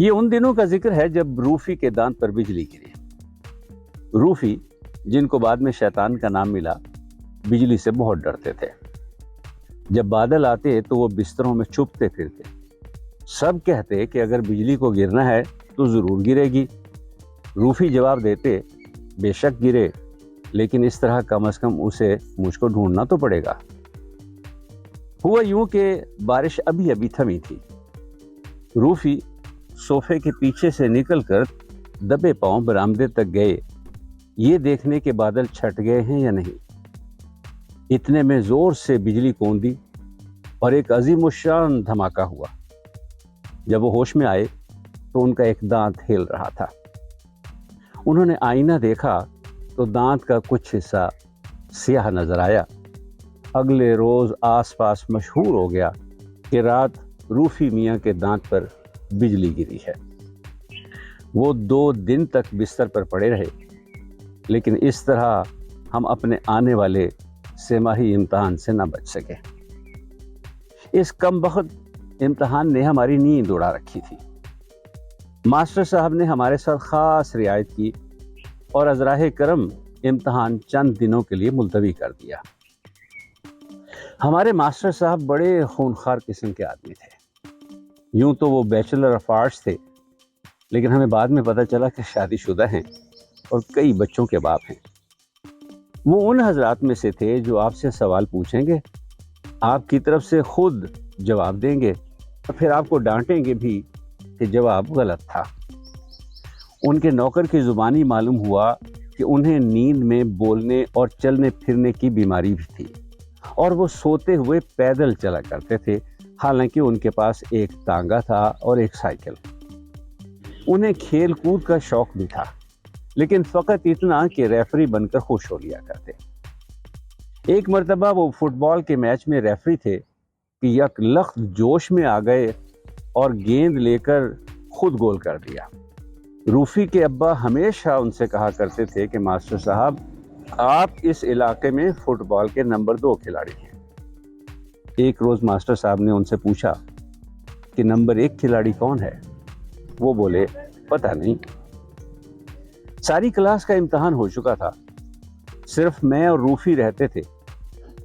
یہ ان دنوں کا ذکر ہے جب روفی کے دانت پر بجلی گری۔ روفی، جن کو بعد میں شیطان کا نام ملا، بجلی سے بہت ڈرتے تھے۔ جب بادل آتے تو وہ بستروں میں چھپتے پھرتے۔ سب کہتے کہ اگر بجلی کو گرنا ہے تو ضرور گرے گی۔ روفی جواب دیتے، بے شک گرے، لیکن اس طرح کم از کم اسے مجھ کو ڈھونڈنا تو پڑے گا۔ ہوا یوں کہ بارش ابھی ابھی تھمی تھی۔ روفی صوفے کے پیچھے سے نکل کر دبے پاؤں برآمدے تک گئے، یہ دیکھنے کے بادل چھٹ گئے ہیں یا نہیں۔ اتنے میں زور سے بجلی کوندی اور ایک عظیم الشان دھماکہ ہوا۔ جب وہ ہوش میں آئے تو ان کا ایک دانت ہل رہا تھا۔ انہوں نے آئینہ دیکھا تو دانت کا کچھ حصہ سیاہ نظر آیا۔ اگلے روز آس پاس مشہور ہو گیا کہ رات روفی میاں کے دانت پر بجلی گری ہے۔ وہ 2 دن تک بستر پر پڑے رہے، لیکن اس طرح ہم اپنے آنے والے سہ-ماہی امتحان سے نہ بچ سکے۔ اس کم بخت امتحان نے ہماری نیند اڑا رکھی تھی۔ ماسٹر صاحب نے ہمارے ساتھ خاص رعایت کی اور از راہ کرم امتحان چند دنوں کے لیے ملتوی کر دیا۔ ہمارے ماسٹر صاحب بڑے خونخوار قسم کے آدمی تھے۔ یوں تو وہ بیچلر آف آرٹس تھے، لیکن ہمیں بعد میں پتہ چلا کہ شادی شدہ ہیں اور کئی بچوں کے باپ ہیں۔ وہ ان حضرات میں سے تھے جو آپ سے سوال پوچھیں گے، آپ کی طرف سے خود جواب دیں گے اور پھر آپ کو ڈانٹیں گے بھی کہ جواب غلط تھا۔ ان کے نوکر کی زبانی معلوم ہوا کہ انہیں نیند میں بولنے اور چلنے پھرنے کی بیماری بھی تھی، اور وہ سوتے ہوئے پیدل چلا کرتے تھے، حالانکہ ان کے پاس ایک تانگا تھا اور ایک سائیکل۔ انہیں کھیل کود کا شوق بھی تھا، لیکن فقط اتنا کہ ریفری بن کر خوش ہو لیا کرتے۔ ایک مرتبہ وہ فٹ بال کے میچ میں ریفری تھے کہ یک لخت جوش میں آ گئے اور گیند لے کر خود گول کر دیا۔ روفی کے ابا ہمیشہ ان سے کہا کرتے تھے کہ ماسٹر صاحب، آپ اس علاقے میں فٹ بال کے نمبر 2 کھلاڑی ہیں۔ ایک روز ماسٹر صاحب نے ان سے پوچھا کہ نمبر 1 کھلاڑی کون ہے؟ وہ بولے، پتہ نہیں۔ ساری کلاس کا امتحان ہو چکا تھا، صرف میں اور روفی رہتے تھے۔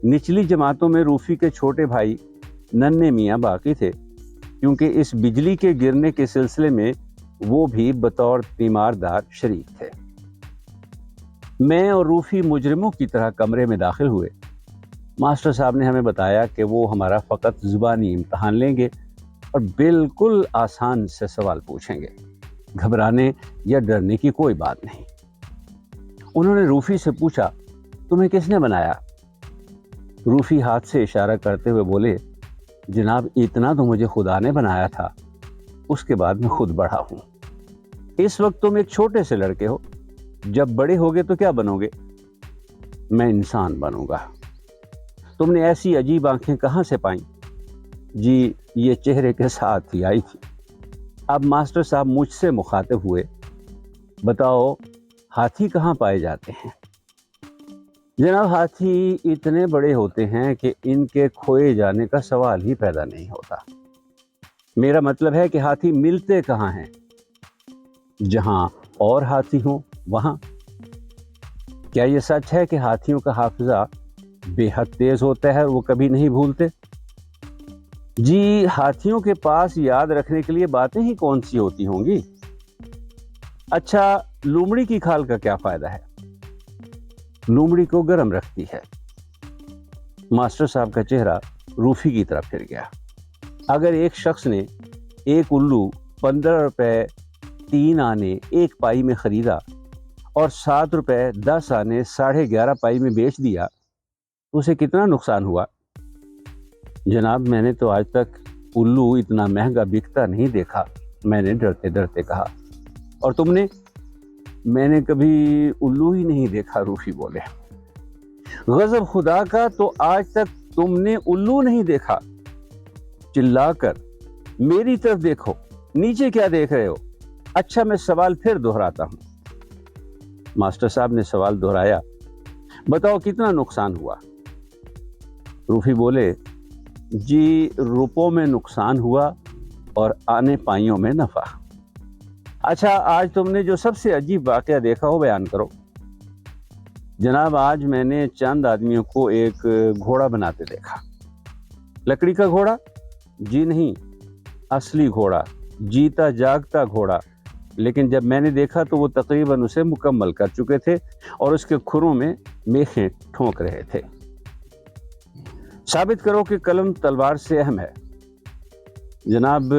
نچلی جماعتوں میں روفی کے چھوٹے بھائی ننھے میاں باقی تھے، کیونکہ اس بجلی کے گرنے کے سلسلے میں وہ بھی بطور تیماردار شریک تھے۔ میں اور روفی مجرموں کی طرح کمرے میں داخل ہوئے۔ ماسٹر صاحب نے ہمیں بتایا کہ وہ ہمارا فقط زبانی امتحان لیں گے اور بالکل آسان سے سوال پوچھیں گے۔ گھبرانے یا ڈرنے کی کوئی بات نہیں۔ انہوں نے روفی سے پوچھا، تمہیں کس نے بنایا؟ روفی ہاتھ سے اشارہ کرتے ہوئے بولے، جناب اتنا تو مجھے خدا نے بنایا تھا، اس کے بعد میں خود بڑھا ہوں۔ اس وقت تم ایک چھوٹے سے لڑکے ہو، جب بڑے ہوگے تو کیا بنو گے؟ میں انسان بنوں گا۔ تم نے ایسی عجیب آنکھیں کہاں سے پائیں؟ جی یہ چہرے کے ساتھ ہی آئی تھی۔ اب ماسٹر صاحب مجھ سے مخاطب ہوئے، بتاؤ ہاتھی کہاں پائے جاتے ہیں؟ جناب ہاتھی اتنے بڑے ہوتے ہیں کہ ان کے کھوئے جانے کا سوال ہی پیدا نہیں ہوتا۔ میرا مطلب ہے کہ ہاتھی ملتے کہاں ہیں؟ جہاں اور ہاتھی ہوں وہاں۔ کیا یہ سچ ہے کہ ہاتھیوں کا حافظہ بے حد تیز ہوتا ہے اور وہ کبھی نہیں بھولتے؟ جی ہاتھیوں کے پاس یاد رکھنے کے لیے باتیں ہی کون سی ہوتی ہوں گی۔ اچھا لومڑی کی کھال کا کیا فائدہ ہے؟ لومڑی کو گرم رکھتی ہے۔ ماسٹر صاحب کا چہرہ روفی کی طرف پھر گیا۔ اگر ایک شخص نے ایک الو 15 روپے 3 آنے 1 پائی میں خریدا اور 7 روپے 10 آنے 11.5 پائی میں بیچ دیا تو اسے کتنا نقصان ہوا؟ جناب میں نے تو آج تک الو اتنا مہنگا بکتا نہیں دیکھا، میں نے ڈرتے ڈرتے کہا۔ اور تم نے؟ میں نے کبھی الو ہی نہیں دیکھا، روفی بولے۔ غضب خدا کا، تو آج تک تم نے الو نہیں دیکھا؟ چلا کر میری طرف دیکھو، نیچے کیا دیکھ رہے ہو؟ اچھا میں سوال پھر دہراتا ہوں۔ ماسٹر صاحب نے سوال دہرایا، بتاؤ کتنا نقصان ہوا؟ روفی بولے، جی روپوں میں نقصان ہوا اور آنے پائیوں میں نفع۔ اچھا، آج تم نے جو سب سے عجیب واقعہ دیکھا ہو بیان کرو۔ جناب، آج میں نے چند آدمیوں کو ایک گھوڑا بناتے دیکھا۔ لکڑی کا گھوڑا؟ جی نہیں، اصلی گھوڑا، جیتا جاگتا گھوڑا۔ لیکن جب میں نے دیکھا تو وہ تقریباً اسے مکمل کر چکے تھے اور اس کے کھروں میں میخیں ٹھونک رہے تھے۔ ثابت کرو کہ قلم تلوار سے اہم ہے۔ جناب،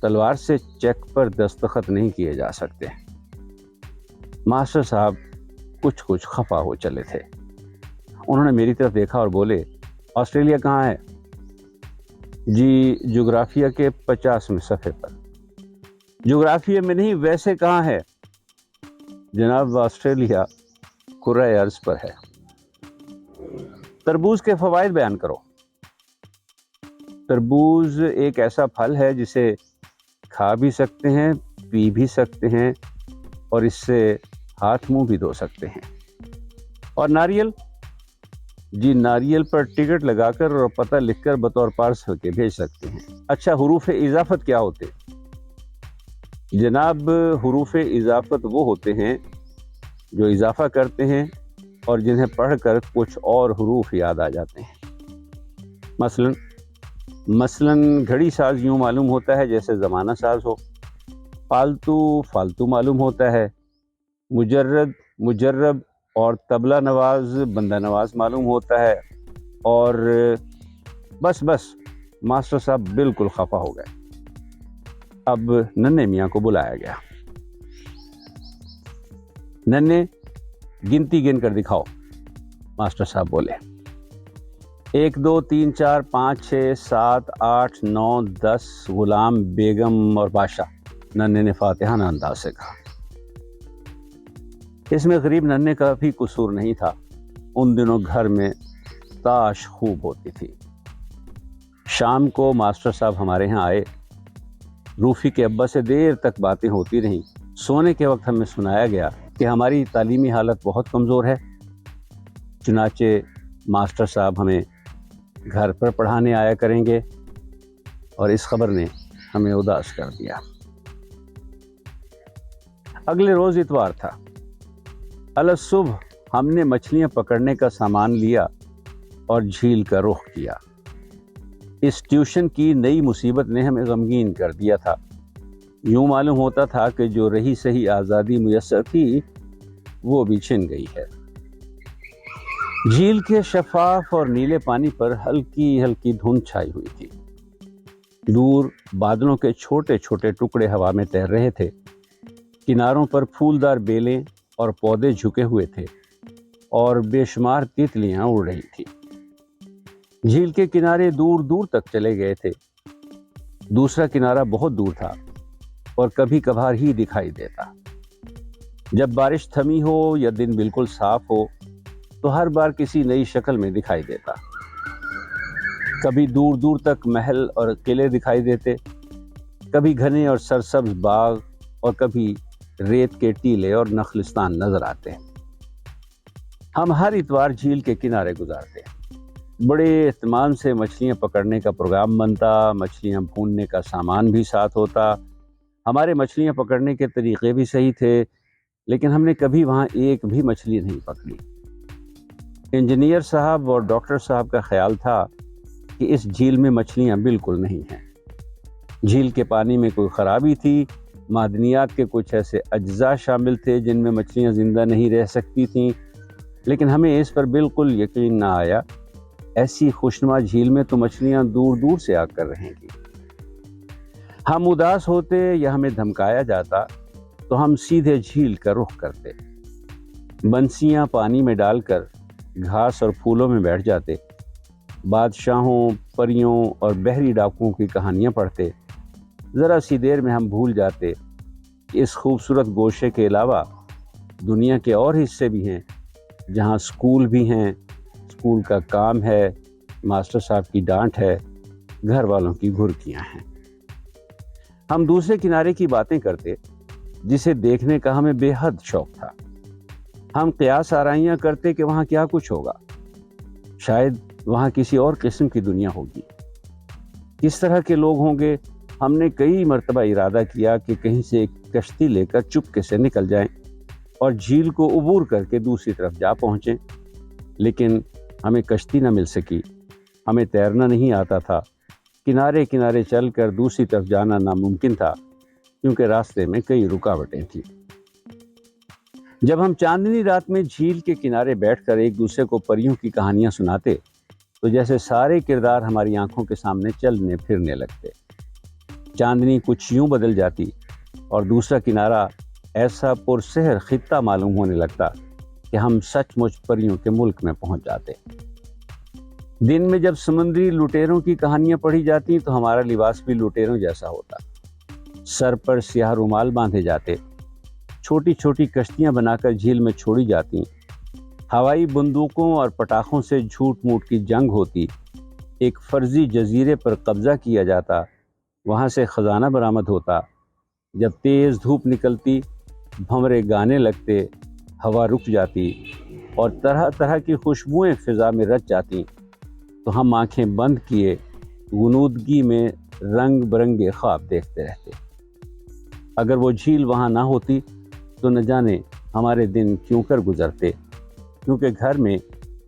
تلوار سے چیک پر دستخط نہیں کیے جا سکتے۔ ماسٹر صاحب کچھ خفا ہو چلے تھے۔ انہوں نے میری طرف دیکھا اور بولے، آسٹریلیا کہاں ہے؟ جی، جغرافیہ کے 50ویں صفحے پر۔ جغرافیہ میں نہیں، ویسے کہاں ہے؟ جناب، آسٹریلیا کرۂ ارض پر ہے۔ تربوز کے فوائد بیان کرو۔ تربوز ایک ایسا پھل ہے جسے کھا بھی سکتے ہیں، پی بھی سکتے ہیں اور اس سے ہاتھ منہ بھی دھو سکتے ہیں۔ اور ناریل؟ جی، ناریل پر ٹکٹ لگا کر اور پتہ لکھ کر بطور پارسل کے بھیج سکتے ہیں۔ اچھا، حروف اضافت کیا ہوتے؟ جناب، حروف اضافت وہ ہوتے ہیں جو اضافہ کرتے ہیں اور جنہیں پڑھ کر کچھ اور حروف یاد آ جاتے ہیں۔ مثلاً گھڑی ساز یوں معلوم ہوتا ہے جیسے زمانہ ساز ہو، پالتو فالتو معلوم ہوتا ہے، مجرد مجرب اور طبلہ نواز بندہ نواز معلوم ہوتا ہے، اور بس ماسٹر صاحب بالکل خفا ہو گئے۔ اب ننھے میاں کو بلایا گیا۔ ننھے، گنتی گن کر دکھاؤ۔ ماسٹر صاحب بولے، 1 2 3 4 5 6 7 8 9 10 غلام، بیگم اور بادشاہ۔ ننھے نے فاتحانہ انداز سے کہا۔ اس میں غریب ننھے کا بھی قصور نہیں تھا۔ ان دنوں گھر میں تاش خوب ہوتی تھی۔ شام کو ماسٹر صاحب ہمارے ہاں آئے۔ روفی کے ابا سے دیر تک باتیں ہوتی رہیں۔ سونے کے وقت ہمیں سنایا گیا کہ ہماری تعلیمی حالت بہت کمزور ہے، چنانچہ ماسٹر صاحب ہمیں گھر پر پڑھانے آیا کریں گے، اور اس خبر نے ہمیں اداس کر دیا۔ اگلے روز اتوار تھا۔ الصبح ہم نے مچھلیاں پکڑنے کا سامان لیا اور جھیل کا رخ کیا۔ اس ٹیوشن کی نئی مصیبت نے ہمیں غمگین کر دیا تھا۔ یوں معلوم ہوتا تھا کہ جو رہی سہی آزادی میسر تھی وہ بھی چھن گئی ہے۔ جھیل کے شفاف اور نیلے پانی پر ہلکی ہلکی دھند چھائی ہوئی تھی۔ دور بادلوں کے چھوٹے چھوٹے ٹکڑے ہوا میں تیر رہے تھے۔ کناروں پر پھولدار بیلیں اور پودے جھکے ہوئے تھے اور بے شمار تیتلیاں اڑ رہی تھی۔ جھیل کے کنارے دور دور تک چلے گئے تھے۔ دوسرا کنارہ بہت دور تھا اور کبھی کبھار ہی دکھائی دیتا۔ جب بارش تھمی ہو یا دن بالکل صاف ہو تو ہر بار کسی نئی شکل میں دکھائی دیتا۔ کبھی دور دور تک محل اور قلعے دکھائی دیتے، کبھی گھنے اور سرسبز باغ، اور کبھی ریت کے ٹیلے اور نخلستان نظر آتے۔ ہم ہر اتوار جھیل کے کنارے گزارتے۔ بڑے اہتمام سے مچھلیاں پکڑنے کا پروگرام بنتا، مچھلیاں بھوننے کا سامان بھی ساتھ ہوتا۔ ہمارے مچھلیاں پکڑنے کے طریقے بھی صحیح تھے، لیکن ہم نے کبھی وہاں ایک بھی مچھلی نہیں پکڑی۔ انجینئر صاحب اور ڈاکٹر صاحب کا خیال تھا کہ اس جھیل میں مچھلیاں بالکل نہیں ہیں۔ جھیل کے پانی میں کوئی خرابی تھی، معدنیات کے کچھ ایسے اجزاء شامل تھے جن میں مچھلیاں زندہ نہیں رہ سکتی تھیں، لیکن ہمیں اس پر بالکل یقین نہ آیا۔ ایسی خوشنما جھیل میں تو مچھلیاں دور دور سے آ کر رہیں گی۔ ہم اداس ہوتے یا ہمیں دھمکایا جاتا تو ہم سیدھے جھیل کا رخ کرتے، بنسیاں پانی میں ڈال کر گھاس اور پھولوں میں بیٹھ جاتے، بادشاہوں، پریوں اور بحری ڈاکوؤں کی کہانیاں پڑھتے۔ ذرا سی دیر میں ہم بھول جاتے کہ اس خوبصورت گوشے کے علاوہ دنیا کے اور حصے بھی ہیں جہاں اسکول بھی ہیں، اسکول کا کام ہے، ماسٹر صاحب کی ڈانٹ ہے، گھر والوں کی گھرکیاں ہیں۔ ہم دوسرے کنارے کی باتیں کرتے جسے دیکھنے کا ہمیں بے حد شوق تھا۔ ہم قیاس آرائیاں کرتے کہ وہاں کیا کچھ ہوگا، شاید وہاں کسی اور قسم کی دنیا ہوگی، کس طرح کے لوگ ہوں گے۔ ہم نے کئی مرتبہ ارادہ کیا کہ کہیں سے ایک کشتی لے کر چپکے سے نکل جائیں اور جھیل کو عبور کر کے دوسری طرف جا پہنچیں، لیکن ہمیں کشتی نہ مل سکی۔ ہمیں تیرنا نہیں آتا تھا، کنارے کنارے چل کر دوسری طرف جانا ناممکن تھا کیونکہ راستے میں کئی رکاوٹیں تھیں۔ جب ہم چاندنی رات میں جھیل کے کنارے بیٹھ کر ایک دوسرے کو پریوں کی کہانیاں سناتے تو جیسے سارے کردار ہماری آنکھوں کے سامنے چلنے پھرنے لگتے۔ چاندنی کچھ یوں بدل جاتی اور دوسرا کنارہ ایسا پرسحر خطہ معلوم ہونے لگتا کہ ہم سچ مچ پریوں کے ملک میں پہنچ جاتے۔ دن میں جب سمندری لٹیروں کی کہانیاں پڑھی جاتی تو ہمارا لباس بھی لٹیروں جیسا ہوتا۔ سر پر سیاہ رومال باندھے جاتے، چھوٹی چھوٹی کشتیاں بنا کر جھیل میں چھوڑی جاتی، ہوائی بندوقوں اور پٹاخوں سے جھوٹ موٹ کی جنگ ہوتی، ایک فرضی جزیرے پر قبضہ کیا جاتا، وہاں سے خزانہ برآمد ہوتا، جب تیز دھوپ نکلتی بھنورے گانے لگتے، ہوا رک جاتی اور طرح طرح کی خوشبوئیں فضا میں رچ جاتی تو ہم آنکھیں بند کیے غنودگی میں رنگ برنگے خواب دیکھتے رہتے۔ اگر وہ جھیل وہاں نہ ہوتی تو نہ جانے ہمارے دن کیوں کر گزرتے، کیونکہ گھر میں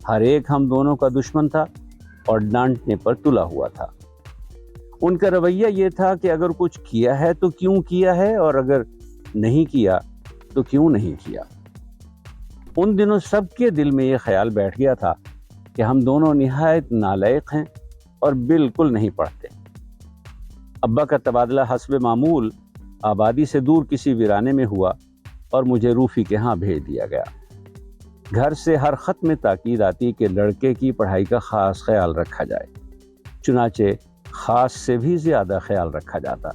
ہر ایک ہم دونوں کا دشمن تھا اور ڈانٹنے پر تلا ہوا تھا۔ ان کا رویہ یہ تھا کہ اگر کچھ کیا ہے تو کیوں کیا ہے، اور اگر نہیں کیا تو کیوں نہیں کیا۔ ان دنوں سب کے دل میں یہ خیال بیٹھ گیا تھا کہ ہم دونوں نہایت نالائق ہیں اور بالکل نہیں پڑھتے۔ ابا کا تبادلہ حسب معمول آبادی سے دور کسی ویرانے میں ہوا اور مجھے روفی کے ہاں بھیج دیا گیا۔ گھر سے ہر خط میں تاکید آتی کہ لڑکے کی پڑھائی کا خاص خیال رکھا جائے، چنانچہ خاص سے بھی زیادہ خیال رکھا جاتا۔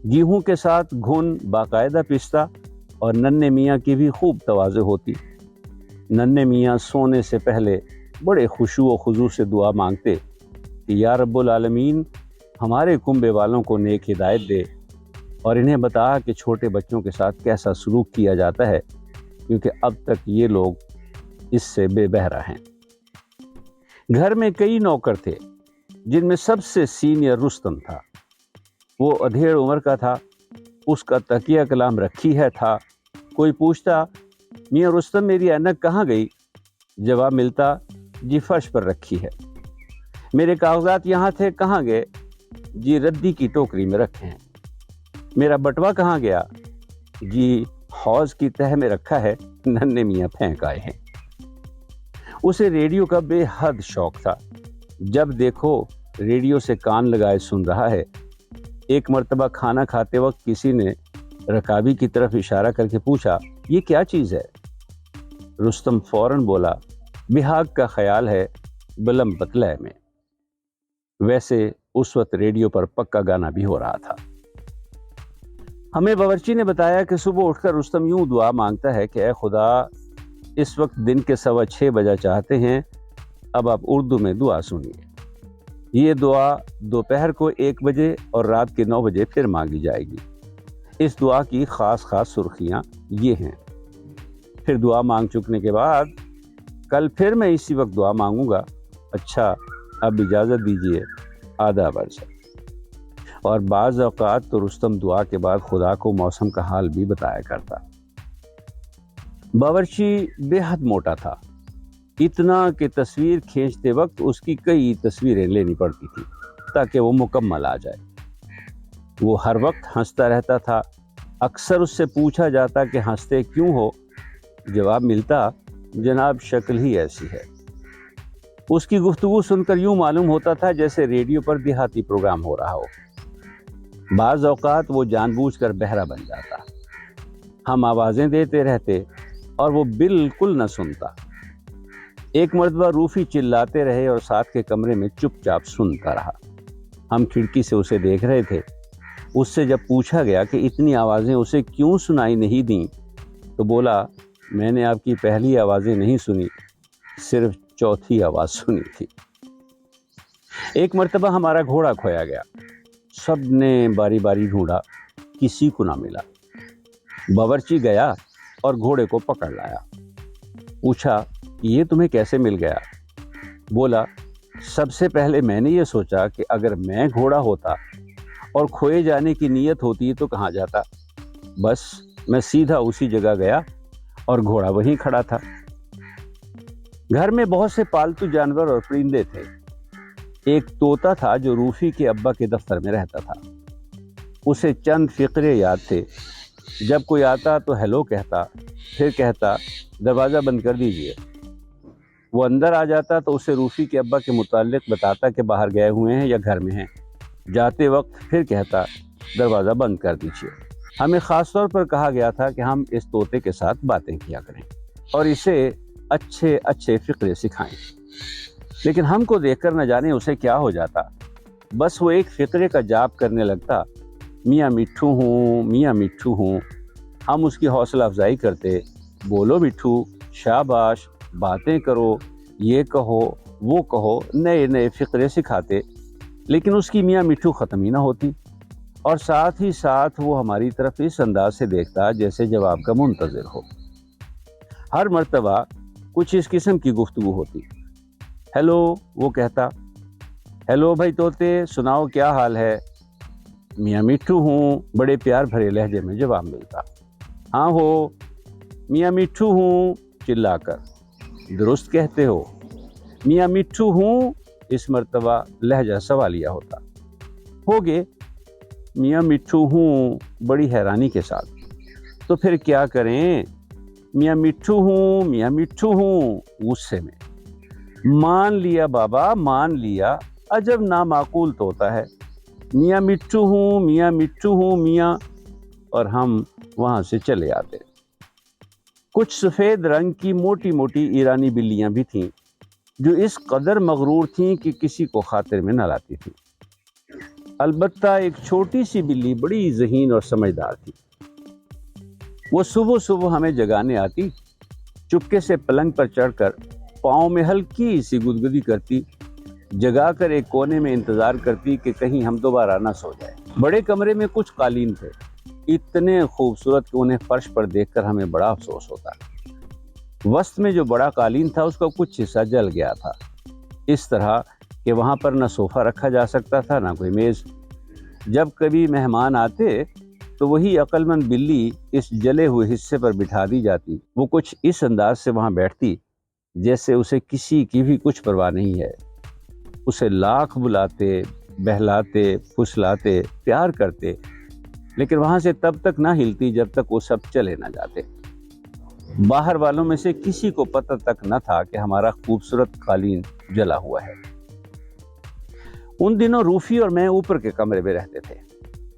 گیہوں کے ساتھ گھن باقاعدہ پستا اور ننھے میاں کی بھی خوب تواضع ہوتی۔ ننھے میاں سونے سے پہلے بڑے خشوع و خضوع سے دعا مانگتے کہ یا رب العالمین ہمارے کنبے والوں کو نیک ہدایت دے اور انہیں بتا کہ چھوٹے بچوں کے ساتھ کیسا سلوک کیا جاتا ہے، کیونکہ اب تک یہ لوگ اس سے بے بہرہ ہیں۔ گھر میں کئی نوکر تھے جن میں سب سے سینئر رستم تھا۔ وہ ادھیڑ عمر کا تھا، اس کا تکیہ کلام رکھی ہے تھا۔ کوئی پوچھتا میاں رستم میری اینک کہاں گئی، جواب ملتا جی فرش پر رکھی ہے۔ میرے کاغذات یہاں تھے کہاں گئے، جی ردی کی ٹوکری میں رکھے ہیں۔ میرا بٹوا کہاں گیا، جی حوض کی تہ میں رکھا ہے، ننھے میاں پھینک آئے ہیں۔ اسے ریڈیو کا بے حد شوق تھا، جب دیکھو ریڈیو سے کان لگائے سن رہا ہے۔ ایک مرتبہ کھانا کھاتے وقت کسی نے رکابی کی طرف اشارہ کر کے پوچھا یہ کیا چیز ہے؟ رستم فوراً بولا بہاگ کا خیال ہے بلم پتلے میں۔ ویسے اس وقت ریڈیو پر پکا گانا بھی ہو رہا تھا۔ ہمیں باورچی نے بتایا کہ صبح اٹھ کر رستم یوں دعا مانگتا ہے کہ اے خدا اس وقت دن کے 6:15 بجا چاہتے ہیں، اب آپ اردو میں دعا سنیے۔ یہ دعا دوپہر کو 1 بجے اور رات کے 9 بجے پھر مانگی جائے گی۔ اس دعا کی خاص سرخیاں یہ ہیں۔ پھر دعا مانگ چکنے کے بعد کل پھر میں اسی وقت دعا مانگوں گا۔ اچھا اب اجازت دیجیے، آداب عرض ہے۔ اور بعض اوقات تو رستم دعا کے بعد خدا کو موسم کا حال بھی بتایا کرتا۔ باورچی بے حد موٹا تھا، اتنا کہ تصویر کھینچتے وقت اس کی کئی تصویریں لینی پڑتی تھی تاکہ وہ مکمل آ جائے۔ وہ ہر وقت ہنستا رہتا تھا۔ اکثر اس سے پوچھا جاتا کہ ہنستے کیوں ہو، جواب ملتا جناب شکل ہی ایسی ہے۔ اس کی گفتگو سن کر یوں معلوم ہوتا تھا جیسے ریڈیو پر دیہاتی پروگرام ہو رہا ہو۔ بعض اوقات وہ جان بوجھ کر بہرا بن جاتا، ہم آوازیں دیتے رہتے اور وہ بالکل نہ سنتا۔ ایک مرتبہ روفی چلاتے رہے اور ساتھ کے کمرے میں چپ چاپ سنتا رہا۔ ہم کھڑکی سے اسے دیکھ رہے تھے۔ اس سے جب پوچھا گیا کہ اتنی آوازیں اسے کیوں سنائی نہیں دیں تو بولا میں نے آپ کی پہلی آوازیں نہیں سنی، صرف چوتھی آواز سنی تھی۔ ایک مرتبہ ہمارا گھوڑا کھویا گیا، سب نے باری باری ڈھونڈا، کسی کو نہ ملا۔ باورچی گیا اور گھوڑے کو پکڑ لایا۔ پوچھا یہ تمہیں کیسے مل گیا؟ بولا سب سے پہلے میں نے یہ سوچا کہ اگر میں گھوڑا ہوتا اور کھوئے جانے کی نیت ہوتی تو کہاں جاتا، بس میں سیدھا اسی جگہ گیا اور گھوڑا وہیں کھڑا تھا۔ گھر میں بہت سے پالتو جانور اور پرندے تھے۔ ایک طوطا تھا جو روفی کے ابا کے دفتر میں رہتا تھا۔ اسے چند فقرے یاد تھے۔ جب کوئی آتا تو ہیلو کہتا، پھر کہتا دروازہ بند کر دیجئے۔ وہ اندر آ جاتا تو اسے روفی کے ابا کے متعلق بتاتا کہ باہر گئے ہوئے ہیں یا گھر میں ہیں۔ جاتے وقت پھر کہتا دروازہ بند کر دیجئے۔ ہمیں خاص طور پر کہا گیا تھا کہ ہم اس طوطے کے ساتھ باتیں کیا کریں اور اسے اچھے اچھے فقرے سکھائیں، لیکن ہم کو دیکھ کر نہ جانے اسے کیا ہو جاتا۔ بس وہ ایک فقرے کا جاپ کرنے لگتا، میاں مٹھو ہوں، میاں مٹھو ہوں۔ ہم اس کی حوصلہ افزائی کرتے، بولو مٹھو، شاباش، باتیں کرو، یہ کہو وہ کہو، نئے نئے فقرے سکھاتے، لیکن اس کی میاں مٹھو ختم ہی نہ ہوتی، اور ساتھ ہی ساتھ وہ ہماری طرف اس انداز سے دیکھتا جیسے جواب کا منتظر ہو۔ ہر مرتبہ کچھ اس قسم کی گفتگو ہوتی۔ ہیلو وہ کہتا، ہیلو بھائی طوطے، سناؤ کیا حال ہے؟ میاں مٹھو ہوں، بڑے پیار بھرے لہجے میں جواب ملتا۔ ہاں ہو، میاں مٹھو ہوں، چلا کر، درست کہتے ہو، میاں مٹھو ہوں، اس مرتبہ لہجہ سوالیہ ہوتا۔ ہوگے، میاں مٹھو ہوں، بڑی حیرانی کے ساتھ۔ تو پھر کیا کریں؟ میاں مٹھو ہوں، میاں مٹھو ہوں، غصے میں۔ مان لیا بابا، مان لیا، عجب نامعقول طوطا ہے، میاں مٹھو ہوں، میاں مٹھو ہوں، میاں، اور ہم وہاں سے چلے آتے۔ کچھ سفید رنگ کی موٹی موٹی ایرانی بلیاں بھی تھیں جو اس قدر مغرور تھیں کہ کسی کو خاطر میں نہ لاتی تھیں۔ البتہ ایک چھوٹی سی بلی بڑی ذہین اور سمجھدار تھی۔ وہ صبح صبح ہمیں جگانے آتی، چپکے سے پلنگ پر چڑھ کر پاؤں میں ہلکی سی گدگدی کرتی، جگا کر ایک کونے میں انتظار کرتی کہ کہیں ہم دوبارہ نہ سو جائے۔ بڑے کمرے میں کچھ قالین تھے، اتنے خوبصورت کہ انہیں فرش پر دیکھ کر ہمیں بڑا افسوس ہوتا۔ وسط میں جو بڑا قالین تھا اس کا کچھ حصہ جل گیا تھا، اس طرح کہ وہاں پر نہ صوفہ رکھا جا سکتا تھا نہ کوئی میز۔ جب کبھی مہمان آتے تو وہی عقل مند بلی اس جلے ہوئے حصے پر بٹھا دی جاتی۔ وہ کچھ اس انداز سے وہاں بیٹھتی جیسے اسے کسی کی بھی کچھ پرواہ نہیں ہے۔ اسے لاکھ بلاتے، بہلاتے، پھسلاتے، پیار کرتے، لیکن وہاں سے تب تک نہ ہلتی جب تک وہ سب چلے نہ جاتے۔ باہر والوں میں سے کسی کو پتہ تک نہ تھا کہ ہمارا خوبصورت قالین جلا ہوا ہے۔ ان دنوں روفی اور میں اوپر کے کمرے میں رہتے تھے،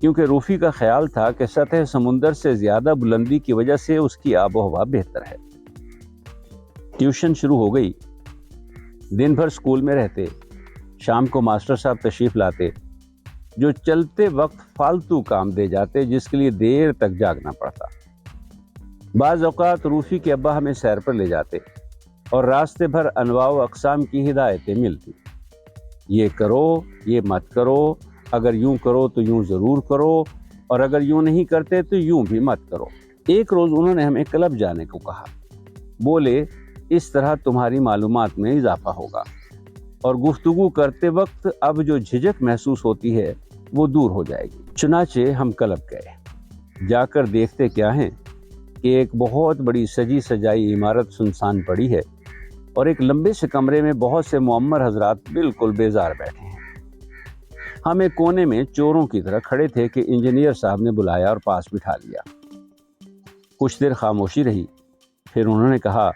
کیونکہ روفی کا خیال تھا کہ سطح سمندر سے زیادہ بلندی کی وجہ سے اس کی آب و ہوا بہتر ہے۔ ٹیوشن شروع ہو گئی۔ دن بھر اسکول میں رہتے، شام کو ماسٹر صاحب تشریف لاتے جو چلتے وقت فالتو کام دے جاتے جس کے لیے دیر تک جاگنا پڑتا۔ بعض اوقات روفی کے ابا ہمیں سیر پر لے جاتے اور راستے بھر انواع و اقسام کی ہدایتیں ملتی، یہ کرو، یہ مت کرو، اگر یوں کرو تو یوں ضرور کرو، اور اگر یوں نہیں کرتے تو یوں بھی مت کرو۔ ایک روز انہوں نے ہمیں کلب جانے کو کہا، بولے اس طرح تمہاری معلومات میں اضافہ ہوگا اور گفتگو کرتے وقت اب جو جھجک محسوس ہوتی ہے وہ دور ہو جائے گی۔ چنانچہ ہم کلب گئے۔ جا کر دیکھتے کیا ہیں کہ ایک بہت بڑی سجی سجائی عمارت سنسان پڑی ہے اور ایک لمبے سے کمرے میں بہت سے معمر حضرات بالکل بیزار بیٹھے ہیں۔ ہم ایک کونے میں چوروں کی طرح کھڑے تھے کہ انجینئر صاحب نے بلایا اور پاس بٹھا لیا۔ کچھ دیر خاموشی رہی، پھر انہوں نے کہا،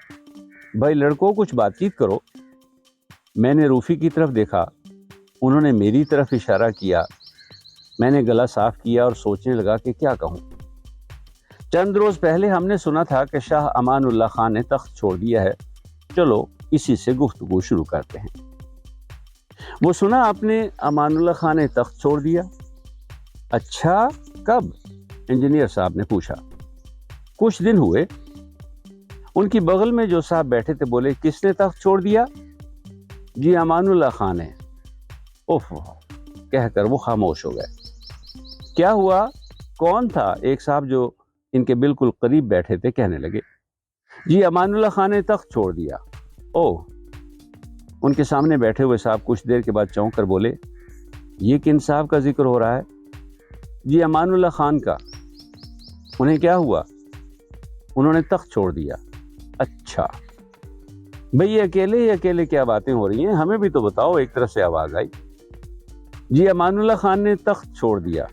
بھائی لڑکوں کچھ بات چیت کرو۔ میں نے روفی کی طرف دیکھا، انہوں نے میری طرف اشارہ کیا۔ میں نے گلا صاف کیا اور سوچنے لگا کہ کیا کہوں۔ چند روز پہلے ہم نے سنا تھا کہ شاہ امان اللہ خان نے تخت چھوڑ دیا ہے، چلو اسی سے گفتگو شروع کرتے ہیں۔ وہ سنا آپ نے امان اللہ خان نے تخت چھوڑ دیا؟ اچھا، کب؟ انجینئر صاحب نے پوچھا۔ کچھ دن ہوئے۔ ان کی بغل میں جو صاحب بیٹھے تھے بولے، کس نے تخت چھوڑ دیا؟ جی امان اللہ خان نے۔ اوف، کہہ کر وہ خاموش ہو گئے۔ کیا ہوا؟ کون تھا؟ ایک صاحب جو ان کے بالکل قریب بیٹھے تھے کہنے لگے، جی امان اللہ خان نے تخت چھوڑ دیا۔ اوہ! ان کے سامنے بیٹھے ہوئے صاحب کچھ دیر کے بعد چونک کر بولے، یہ کن صاحب کا ذکر ہو رہا ہے؟ جی امان اللہ خان کا۔ انہیں کیا ہوا؟ انہوں نے تخت چھوڑ دیا۔ اچھا بھئی اکیلے ہی اکیلے کیا باتیں ہو رہی ہیں، ہمیں بھی تو بتاؤ، ایک طرف سے آواز آئی۔ جی امان اللہ خان نے تخت چھوڑ دیا۔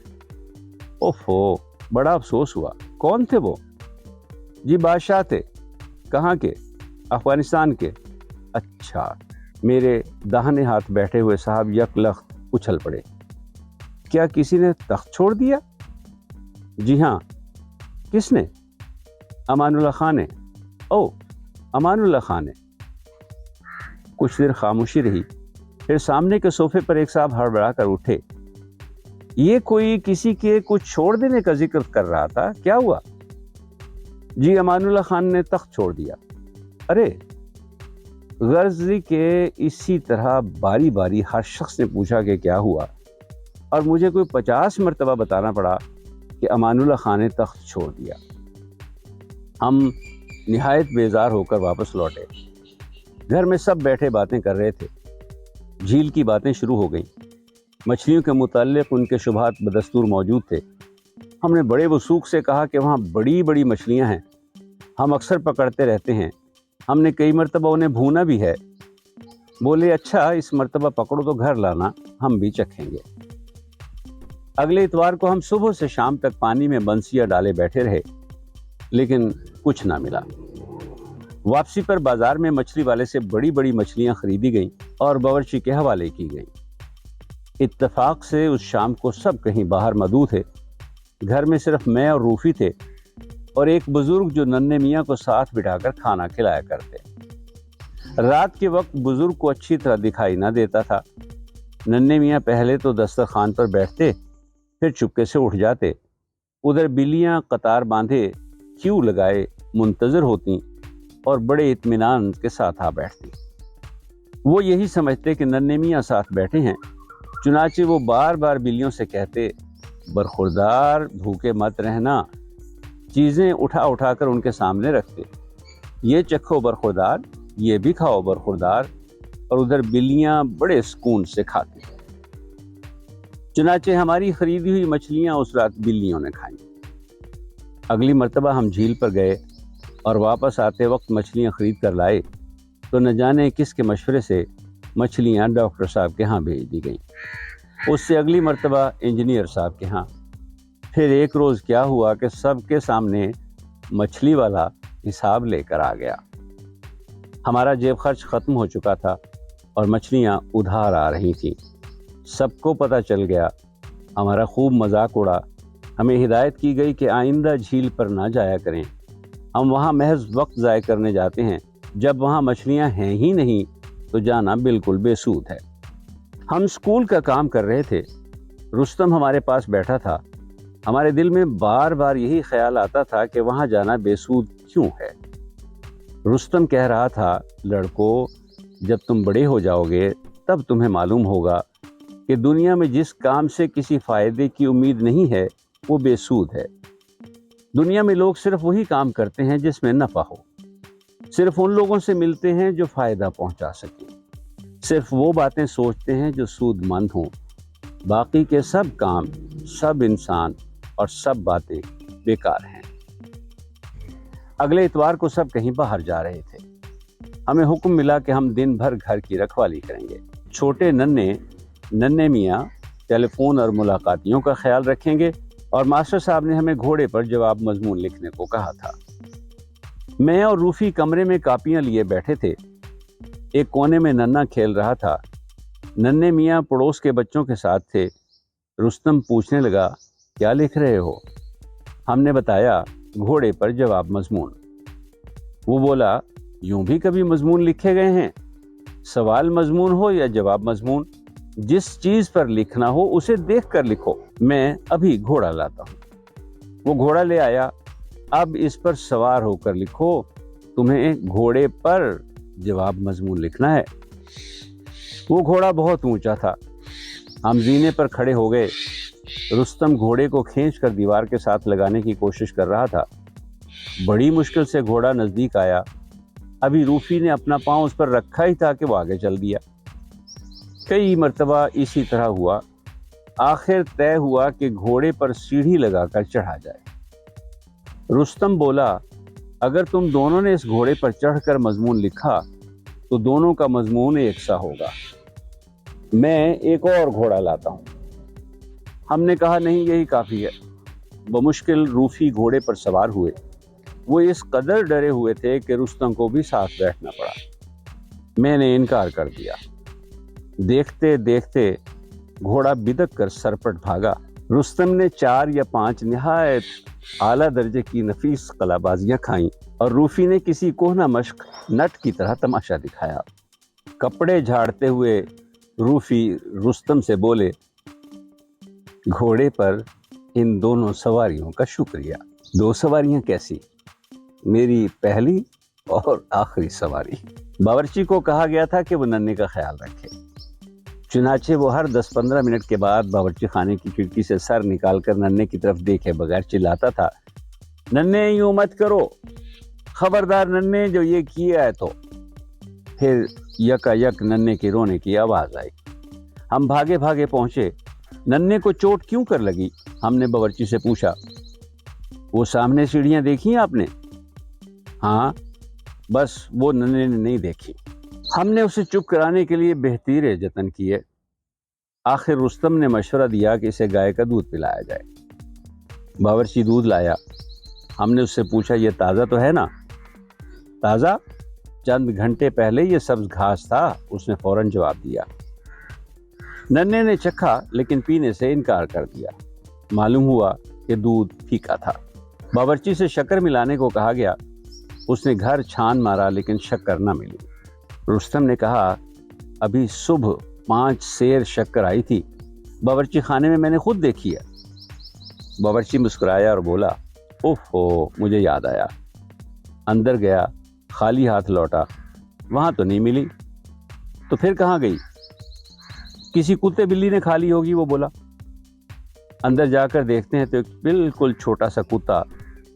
اوفو، بڑا افسوس ہوا۔ کون تھے وہ؟ جی بادشاہ تھے۔ کہاں کے؟ افغانستان کے۔ اچھا۔ میرے داہنے ہاتھ بیٹھے ہوئے صاحب یک لخت اچھل پڑے۔ کیا کسی نے تخت چھوڑ دیا؟ جی ہاں۔ کس نے؟ امان اللہ خان نے۔ او، امان اللہ خان نے۔ کچھ دیر خاموشی رہی، پھر سامنے کے صوفے پر ایک صاحب ہڑبڑا کر اٹھے۔ یہ کوئی کسی کے کچھ چھوڑ دینے کا ذکر کر رہا تھا، کیا ہوا؟ جی امان اللہ خان نے تخت چھوڑ دیا۔ ارے، غرضی کہ اسی طرح باری باری ہر شخص نے پوچھا کہ کیا ہوا، اور مجھے کوئی 50 مرتبہ بتانا پڑا کہ امان اللہ خان نے تخت چھوڑ دیا۔ ہم نہایت بیزار ہو کر واپس لوٹے۔ گھر میں سب بیٹھے باتیں کر رہے تھے۔ جھیل کی باتیں شروع ہو گئیں۔ مچھلیوں کے متعلق ان کے شبہات بدستور موجود تھے۔ ہم نے بڑے وثوق سے کہا کہ وہاں بڑی بڑی مچھلیاں ہیں، ہم اکثر پکڑتے رہتے ہیں، ہم نے کئی مرتبہ انہیں بھونا بھی ہے۔ بولے اچھا، اس مرتبہ پکڑو تو گھر لانا، ہم بھی چکھیں گے۔ اگلے اتوار کو ہم صبح سے شام تک پانی میں بنسیاں ڈالے بیٹھے رہے، لیکن کچھ نہ ملا۔ واپسی پر بازار میں مچھلی والے سے بڑی بڑی مچھلیاں خریدی گئیں اور باورچی کے حوالے کی گئیں۔ اتفاق سے اس شام کو سب کہیں باہر مدعو تھے۔ گھر میں صرف میں اور روفی تھے، اور ایک بزرگ جو ننھے میاں کو ساتھ بٹھا کر کھانا کھلایا کرتے۔ رات کے وقت بزرگ کو اچھی طرح دکھائی نہ دیتا تھا۔ ننھے میاں پہلے تو دسترخوان پر بیٹھتے، پھر چپکے سے اٹھ جاتے۔ ادھر بلیاں قطار باندھے کیو لگائے منتظر ہوتی اور بڑے اطمینان کے ساتھ آ بیٹھتی۔ وہ یہی سمجھتے کہ ننھے میاں ساتھ بیٹھے ہیں، چنانچہ وہ بار بار بلیوں سے کہتے، برخوردار، بھوکے مت رہنا۔ چیزیں اٹھا اٹھا کر ان کے سامنے رکھتے، یہ چکھو برخوردار، یہ بھی کھاؤ برخوردار، اور ادھر بلیاں بڑے سکون سے کھاتی۔ چنانچہ ہماری خریدی ہوئی مچھلیاں اس رات بلیوں نے کھائیں۔ اگلی مرتبہ ہم جھیل پر گئے اور واپس آتے وقت مچھلیاں خرید کر لائے تو نہ جانے کس کے مشورے سے مچھلیاں ڈاکٹر صاحب کے ہاں بھیج دی گئیں، اس سے اگلی مرتبہ انجینئر صاحب کے ہاں۔ پھر ایک روز کیا ہوا کہ سب کے سامنے مچھلی والا حساب لے کر آ گیا۔ ہمارا جیب خرچ ختم ہو چکا تھا اور مچھلیاں ادھار آ رہی تھیں۔ سب کو پتہ چل گیا، ہمارا خوب مذاق اڑا۔ ہمیں ہدایت کی گئی کہ آئندہ جھیل پر نہ جایا کریں، ہم وہاں محض وقت ضائع کرنے جاتے ہیں، جب وہاں مچھلیاں ہیں ہی نہیں تو جانا بالکل بے سود ہے۔ ہم اسکول کا کام کر رہے تھے، رستم ہمارے پاس بیٹھا تھا۔ ہمارے دل میں بار بار یہی خیال آتا تھا کہ وہاں جانا بے سود کیوں ہے۔ رستم کہہ رہا تھا، لڑکو، جب تم بڑے ہو جاؤ گے تب تمہیں معلوم ہوگا کہ دنیا میں جس کام سے کسی فائدے کی امید نہیں ہے وہ بے سود ہے۔ دنیا میں لوگ صرف وہی کام کرتے ہیں جس میں نفع ہو، صرف ان لوگوں سے ملتے ہیں جو فائدہ پہنچا سکیں، صرف وہ باتیں سوچتے ہیں جو سود مند ہوں۔ باقی کے سب کام، سب انسان اور سب باتیں بیکار ہیں۔ اگلے اتوار کو سب کہیں باہر جا رہے تھے۔ ہمیں حکم ملا کہ ہم دن بھر گھر کی رکھوالی کریں گے، چھوٹے ننھے میاں ٹیلی فون اور ملاقاتیوں کا خیال رکھیں گے، اور ماسٹر صاحب نے ہمیں گھوڑے پر جواب مضمون لکھنے کو کہا تھا۔ میں اور روفی کمرے میں کاپیاں لیے بیٹھے تھے۔ ایک کونے میں ننھا کھیل رہا تھا، ننھے میاں پڑوس کے بچوں کے ساتھ تھے۔ رستم پوچھنے لگا، کیا لکھ رہے ہو؟ ہم نے بتایا، گھوڑے پر جواب مضمون۔ وہ بولا، یوں بھی کبھی مضمون لکھے گئے ہیں؟ سوال مضمون ہو یا جواب مضمون، جس چیز پر لکھنا ہو اسے دیکھ کر لکھو، میں ابھی گھوڑا لاتا ہوں۔ وہ گھوڑا لے آیا، اب اس پر سوار ہو کر لکھو، تمہیں گھوڑے پر جواب مضمون لکھنا ہے۔ وہ گھوڑا بہت اونچا تھا۔ ہم زینے پر کھڑے ہو گئے۔ رستم گھوڑے کو کھینچ کر دیوار کے ساتھ لگانے کی کوشش کر رہا تھا۔ بڑی مشکل سے گھوڑا نزدیک آیا۔ ابھی روفی نے اپنا پاؤں اس پر رکھا ہی تھا کہ وہ آگے چل دیا۔ کئی مرتبہ اسی طرح ہوا۔ آخر طے ہوا کہ گھوڑے پر سیڑھی لگا کر چڑھا جائے۔ رستم بولا اگر تم دونوں نے اس گھوڑے پر چڑھ کر مضمون لکھا تو دونوں کا مضمون ایک سا ہوگا، میں ایک اور گھوڑا لاتا ہوں۔ ہم نے کہا نہیں، یہی کافی ہے۔ بمشکل روفی گھوڑے پر سوار ہوئے۔ وہ اس قدر ڈرے ہوئے تھے کہ رستم کو بھی ساتھ بیٹھنا پڑا۔ میں نے انکار کر دیا۔ دیکھتے دیکھتے گھوڑا بدک کر سرپٹ بھاگا۔ رستم نے 4 یا 5 نہایت اعلیٰ درجے کی نفیس قلع بازیاں کھائیں اور روفی نے کسی کوہنہ مشق نٹ کی طرح تماشا دکھایا۔ کپڑے جھاڑتے ہوئے روفی رستم سے بولے گھوڑے پر ان دونوں سواریوں کا شکریہ۔ 2 سواریاں کیسی؟ میری پہلی اور آخری سواری۔ باورچی کو کہا گیا تھا کہ وہ ننھے کا خیال رکھے، چنانچہ وہ ہر 10-15 منٹ کے بعد باورچی خانے کی کھڑکی سے سر نکال کر ننھے کی طرف دیکھے بغیر چلاتا تھا، ننھے یوں مت کرو، خبردار ننھے جو یہ کیا ہے تو۔ پھر یکا یک ننھے کے رونے کی آواز آئی۔ ہم بھاگے بھاگے پہنچے۔ ننھے کو چوٹ کیوں کر لگی؟ ہم نے باورچی سے پوچھا۔ وہ سامنے سیڑھیاں دیکھی ہیں آپ نے؟ ہاں، بس وہ ننھے نے نہیں دیکھی۔ ہم نے اسے چپ کرانے کے لیے بہتیرے جتن کیے۔ آخر رستم نے مشورہ دیا کہ اسے گائے کا دودھ پلایا جائے۔ باورچی دودھ لایا۔ ہم نے اس سے پوچھا یہ تازہ تو ہے نا؟ تازہ؟ چند گھنٹے پہلے یہ سبز گھاس تھا، اس نے فوراً جواب دیا۔ ننھے نے چکھا لیکن پینے سے انکار کر دیا۔ معلوم ہوا کہ دودھ پھیکا تھا۔ باورچی سے شکر ملانے کو کہا گیا۔ اس نے گھر چھان مارا لیکن شکر نہ ملی۔ رستم نے کہا ابھی صبح 5 سیر شکر آئی تھی، باورچی خانے میں نے خود دیکھی ہے۔ باورچی مسکرایا اور بولا اوہو، مجھے یاد آیا۔ اندر گیا، خالی ہاتھ لوٹا، وہاں تو نہیں ملی۔ تو پھر کہاں گئی؟ کسی کتے بلی نے کھا لی ہوگی، وہ بولا۔ اندر جا کر دیکھتے ہیں تو ایک بالکل چھوٹا سا کتا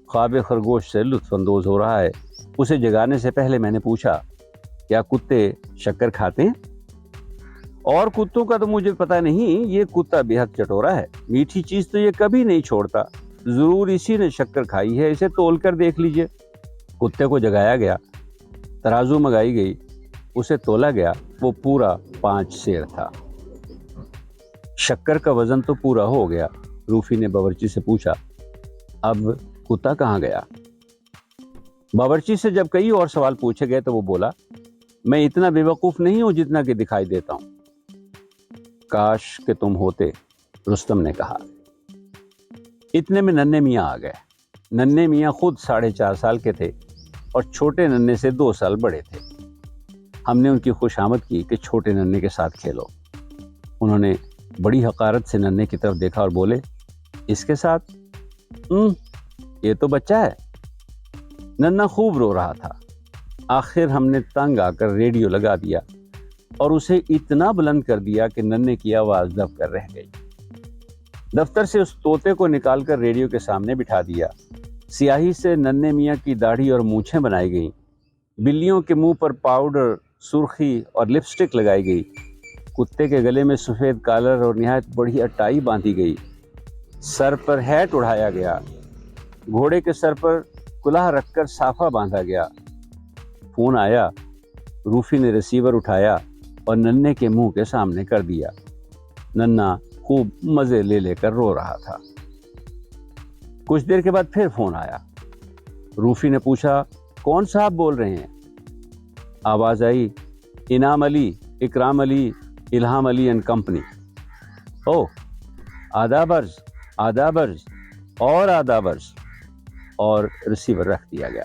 خواب خرگوش سے لطف اندوز ہو رہا ہے۔ اسے جگانے سے پہلے میں نے پوچھا کیا کتے شکر کھاتے ہیں؟ اور کتوں کا تو مجھے پتا نہیں، یہ کتا بے حد چٹورا ہے، میٹھی چیز تو یہ کبھی نہیں چھوڑتا، ضرور اسی نے شکر کھائی ہے، اسے تول کر دیکھ لیجئے۔ کتے کو جگایا گیا، ترازو منگائی گئی، اسے تولا گیا، وہ پورا 5 سیر تھا۔ شکر کا وزن تو پورا ہو گیا۔ روفی نے باورچی سے پوچھا اب کتا کہاں گیا؟ باورچی سے جب کئی اور سوال پوچھے گئے تو وہ بولا میں اتنا بے وقوف نہیں ہوں جتنا کہ دکھائی دیتا ہوں۔ کاش کہ تم ہوتے، رستم نے کہا۔ اتنے میں ننھے میاں آ گئے۔ ننھے میاں خود 4.5 سال کے تھے اور چھوٹے ننھے سے 2 سال بڑے تھے۔ ہم نے ان کی خوش آمد کی کہ چھوٹے ننھے کے ساتھ کھیلو۔ انہوں نے بڑی حقارت سے ننھے کی طرف دیکھا اور بولے اس کے ساتھ؟ یہ تو بچہ ہے۔ ننھا خوب رو رہا تھا۔ آخر ہم نے تنگ آ کر ریڈیو لگا دیا اور اسے اتنا بلند کر دیا کہ ننھے کی آواز دب کر رہ گئی۔ دفتر سے اس طوطے کو نکال کر ریڈیو کے سامنے بٹھا دیا۔ سیاہی سے ننھے میاں کی داڑھی اور مونچھیں بنائی گئیں۔ بلیوں کے منہ پر پاؤڈر، سرخی اور لپسٹک لگائی گئی۔ کتے کے گلے میں سفید کالر اور نہایت بڑی ٹائی باندھی گئی۔ سر پر ہیٹ اڑایا گیا۔ گھوڑے کے سر پر کلہا رکھ کر صافہ باندھا گیا۔ فون آیا۔ روفی نے ریسیور اٹھایا اور ننھے کے منہ کے سامنے کر دیا۔ ننھا خوب مزے لے لے کر رو رہا تھا۔ کچھ دیر کے بعد پھر فون آیا۔ روفی نے پوچھا کون صاحب بول رہے ہیں؟ آواز آئی انعام علی، اکرام علی، الہام علی اینڈ کمپنی۔ او آداب عرض، آداب عرض اور آداب عرض، اور ریسیور رکھ دیا گیا۔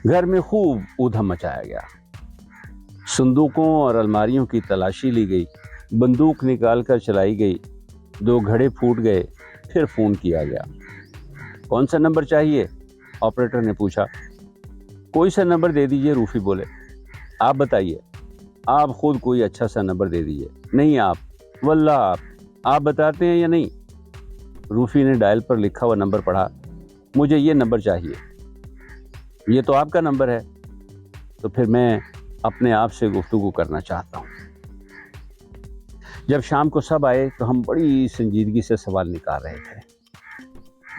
گھر میں خوب ادھم مچایا گیا۔ صندوقوں اور الماریوں کی تلاشی لی گئی، بندوق نکال کر چلائی گئی، 2 گھڑے پھوٹ گئے، پھر فون کیا گیا۔ کون سا نمبر چاہیے؟ آپریٹر نے پوچھا۔ کوئی سا نمبر دے دیجئے، روفی بولے۔ آپ بتائیے، آپ خود کوئی اچھا سا نمبر دے دیجئے۔ نہیں آپ، واللہ آپ بتاتے ہیں یا نہیں؟ روفی نے ڈائل پر لکھا ہوا نمبر پڑھا۔ مجھے یہ نمبر چاہیے۔ یہ تو آپ کا نمبر ہے۔ تو پھر میں اپنے آپ سے گفتگو کرنا چاہتا ہوں۔ جب شام کو سب آئے تو ہم بڑی سنجیدگی سے سوال نکال رہے تھے۔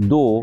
2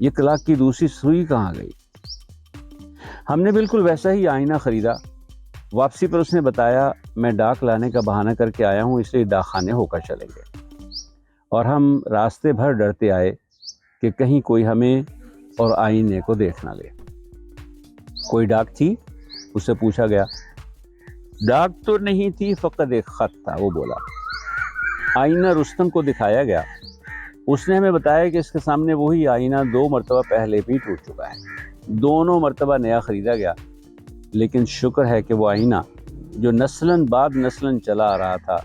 یہ کلاک کی دوسری سوئی کہاں گئی؟ ہم نے بالکل ویسا ہی آئینہ خریدا۔ واپسی پر اس نے بتایا میں ڈاک لانے کا بہانہ کر کے آیا ہوں، اس لیے ڈاک خانے ہو کر چلیں گے۔ اور ہم راستے بھر ڈرتے آئے کہ کہیں کوئی ہمیں اور آئینے کو دیکھ نہ لے۔ کوئی ڈاک تھی؟ اس سے پوچھا گیا۔ ڈاک تو نہیں تھی، فقط ایک خط تھا، وہ بولا۔ آئینہ رستم کو دکھایا گیا۔ اس نے ہمیں بتایا کہ اس کے سامنے وہی آئینہ 2 مرتبہ پہلے بھی ٹوٹ چکا ہے، دونوں مرتبہ نیا خریدا گیا، لیکن شکر ہے کہ وہ آئینہ جو نسلاً بعد نسلاً چلا آ رہا تھا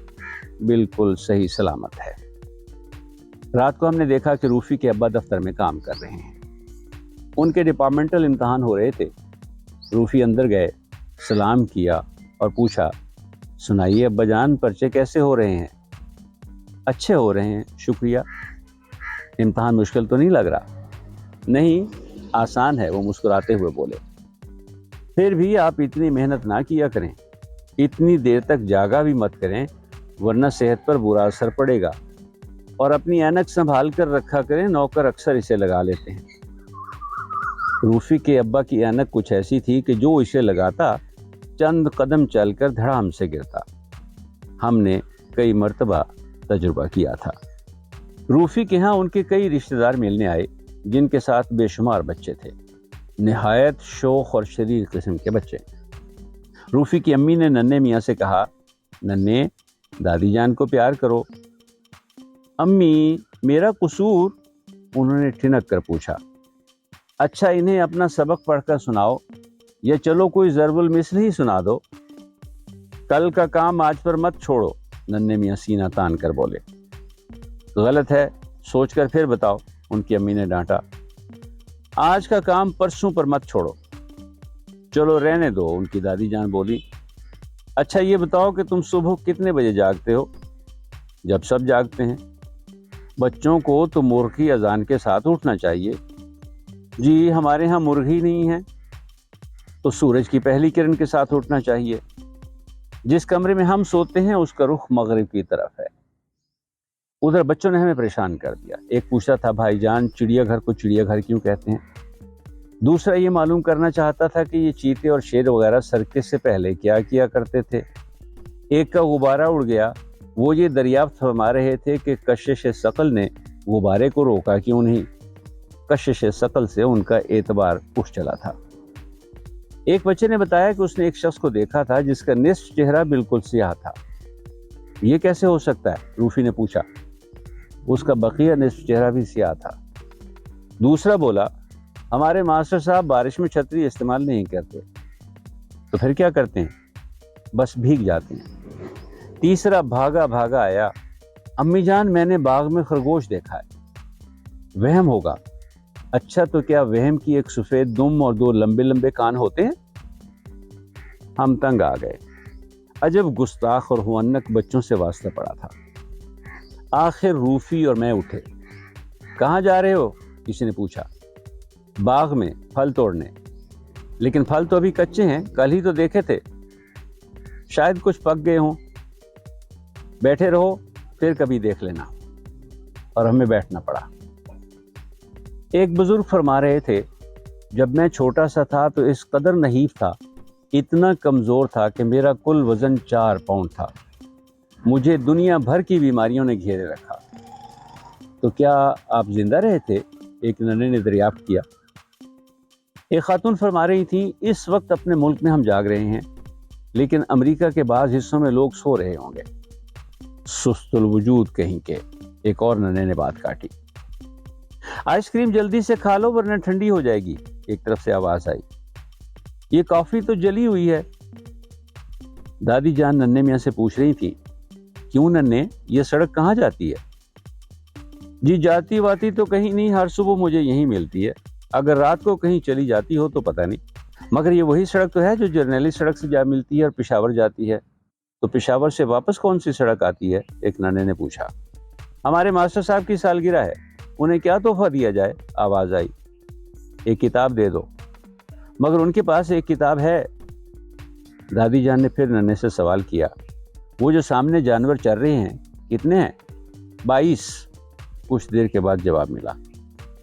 بالکل صحیح سلامت ہے۔ رات کو ہم نے دیکھا کہ روفی کے ابا دفتر میں کام کر رہے ہیں۔ ان کے ڈپارٹمنٹل امتحان ہو رہے تھے۔ روفی اندر گئے، سلام کیا اور پوچھا، سنائیے ابا جان، پرچے کیسے ہو رہے ہیں؟ اچھے ہو رہے ہیں، شکریہ۔ امتحان مشکل تو نہیں لگ رہا؟ نہیں، آسان ہے، وہ مسکراتے ہوئے بولے۔ پھر بھی آپ اتنی محنت نہ کیا کریں، اتنی دیر تک جاگا بھی مت کریں، ورنہ صحت پر برا اثر پڑے گا، اور اپنی اینک سنبھال کر رکھا کریں، نوکر اکثر اسے لگا لیتے ہیں۔ روفی کے ابا کی اینک کچھ ایسی تھی کہ جو اسے لگاتا چند قدم چل کر دھڑام سے گرتا۔ ہم نے کئی مرتبہ تجربہ کیا تھا۔ روفی کے ہاں ان کے کئی رشتہ دار ملنے آئے، جن کے ساتھ بے شمار بچے تھے، نہایت شوخ اور شریر قسم کے بچے۔ روفی کی امی نے ننھے میاں سے کہا، ننھے، دادی جان کو پیار کرو۔ امی، میرا قصور؟ انہوں نے ٹھنک کر پوچھا۔ اچھا، انہیں اپنا سبق پڑھ کر سناؤ، یا چلو کوئی ضرب المثل ہی سنا دو۔ کل کا کام آج پر مت چھوڑو، ننھے میاں سینہ تان کر بولے۔ غلط ہے، سوچ کر پھر بتاؤ، ان کی امی نے ڈانٹا۔ آج کا کام پرسوں پر مت چھوڑو۔ چلو رہنے دو، ان کی دادی جان بولی۔ اچھا یہ بتاؤ کہ تم صبح کتنے بجے جاگتے ہو؟ جب سب جاگتے ہیں۔ بچوں کو تو مرغی اذان کے ساتھ اٹھنا چاہیے۔ جی ہمارے ہاں مرغی نہیں ہے، تو سورج کی پہلی کرن کے ساتھ اٹھنا چاہیے۔ جس کمرے میں ہم سوتے ہیں اس کا رخ مغرب کی طرف ہے۔ ادھر بچوں نے ہمیں پریشان کر دیا۔ ایک پوچھتا تھا، بھائی جان چڑیا گھر کو چڑیا گھر کیوں کہتے ہیں؟ دوسرا یہ معلوم کرنا چاہتا تھا کہ یہ چیتے اور شیر وغیرہ سرکس سے پہلے کیا کیا کرتے تھے۔ ایک کا غبارہ اڑ گیا، وہ یہ دریافت فرما رہے تھے کہ کشش ثقل نے غبارے کو روکا کیوں نہیں۔ کشش ثقل سے ان کا اعتبار اٹھ چلا تھا۔ ایک بچے نے بتایا کہ اس نے ایک شخص کو دیکھا تھا جس کا نصف چہرہ بالکل سیاہ تھا۔ یہ کیسے ہو سکتا ہے؟ روفی نے پوچھا۔ اس کا بقیہ نصف چہرہ بھی سیاہ تھا۔ دوسرا بولا، ہمارے ماسٹر صاحب بارش میں چھتری استعمال نہیں کرتے، تو پھر کیا کرتے ہیں؟ بس بھیگ جاتے ہیں۔ تیسرا بھاگا بھاگا آیا، امی جان میں نے باغ میں خرگوش دیکھا ہے۔ وہم ہوگا۔ اچھا تو کیا وہم کی ایک سفید دم اور 2 لمبے لمبے کان ہوتے ہیں؟ ہم تنگ آ گئے۔ عجب گستاخ اور ہونک بچوں سے واسطہ پڑا تھا۔ آخر روفی اور میں اٹھے۔ کہاں جا رہے ہو؟ کسی نے پوچھا۔ باغ میں پھل توڑنے۔ لیکن پھل تو ابھی کچے ہیں، کل ہی تو دیکھے تھے۔ شاید کچھ پک گئے ہوں۔ بیٹھے رہو، پھر کبھی دیکھ لینا۔ اور ہمیں بیٹھنا پڑا۔ ایک بزرگ فرما رہے تھے، جب میں چھوٹا سا تھا تو اس قدر نحیف تھا، اتنا کمزور تھا کہ میرا کل وزن 4 پاؤنڈ تھا۔ مجھے دنیا بھر کی بیماریوں نے گھیرے رکھا۔ تو کیا آپ زندہ رہے تھے؟ ایک ننھے نے دریافت کیا۔ ایک خاتون فرما رہی تھی، اس وقت اپنے ملک میں ہم جاگ رہے ہیں، لیکن امریکہ کے بعض حصوں میں لوگ سو رہے ہوں گے۔ سست الوجود کہیں کے، ایک اور ننھے نے بات کاٹی۔ آئس کریم جلدی سے کھا لو ورنہ ٹھنڈی ہو جائے گی، ایک طرف سے آواز آئی۔ یہ کافی تو جلی ہوئی ہے۔ دادی جان ننھے میاں سے پوچھ رہی تھی، کیوں ننھے، یہ سڑک کہاں جاتی ہے؟ جی جاتی واتی تو کہیں نہیں، ہر صبح مجھے یہیں ملتی ہے، اگر رات کو کہیں چلی جاتی ہو تو پتہ نہیں، مگر یہ وہی سڑک تو ہے جو جرنیلی سڑک سے جا ملتی ہے اور پشاور جاتی ہے۔ تو پشاور سے واپس کون سی سڑک آتی ہے؟ ایک ننھے نے پوچھا۔ ہمارے ماسٹر صاحب کی سالگرہ ہے، انہیں کیا تحفہ دیا جائے؟ آواز آئی۔ ایک کتاب دے دو۔ مگر ان کے پاس ایک کتاب ہے۔ دادی جان نے پھر ننھے سے سوال کیا، وہ جو سامنے جانور چر رہے ہیں کتنے ہیں؟ 22۔ کچھ دیر کے بعد جواب ملا،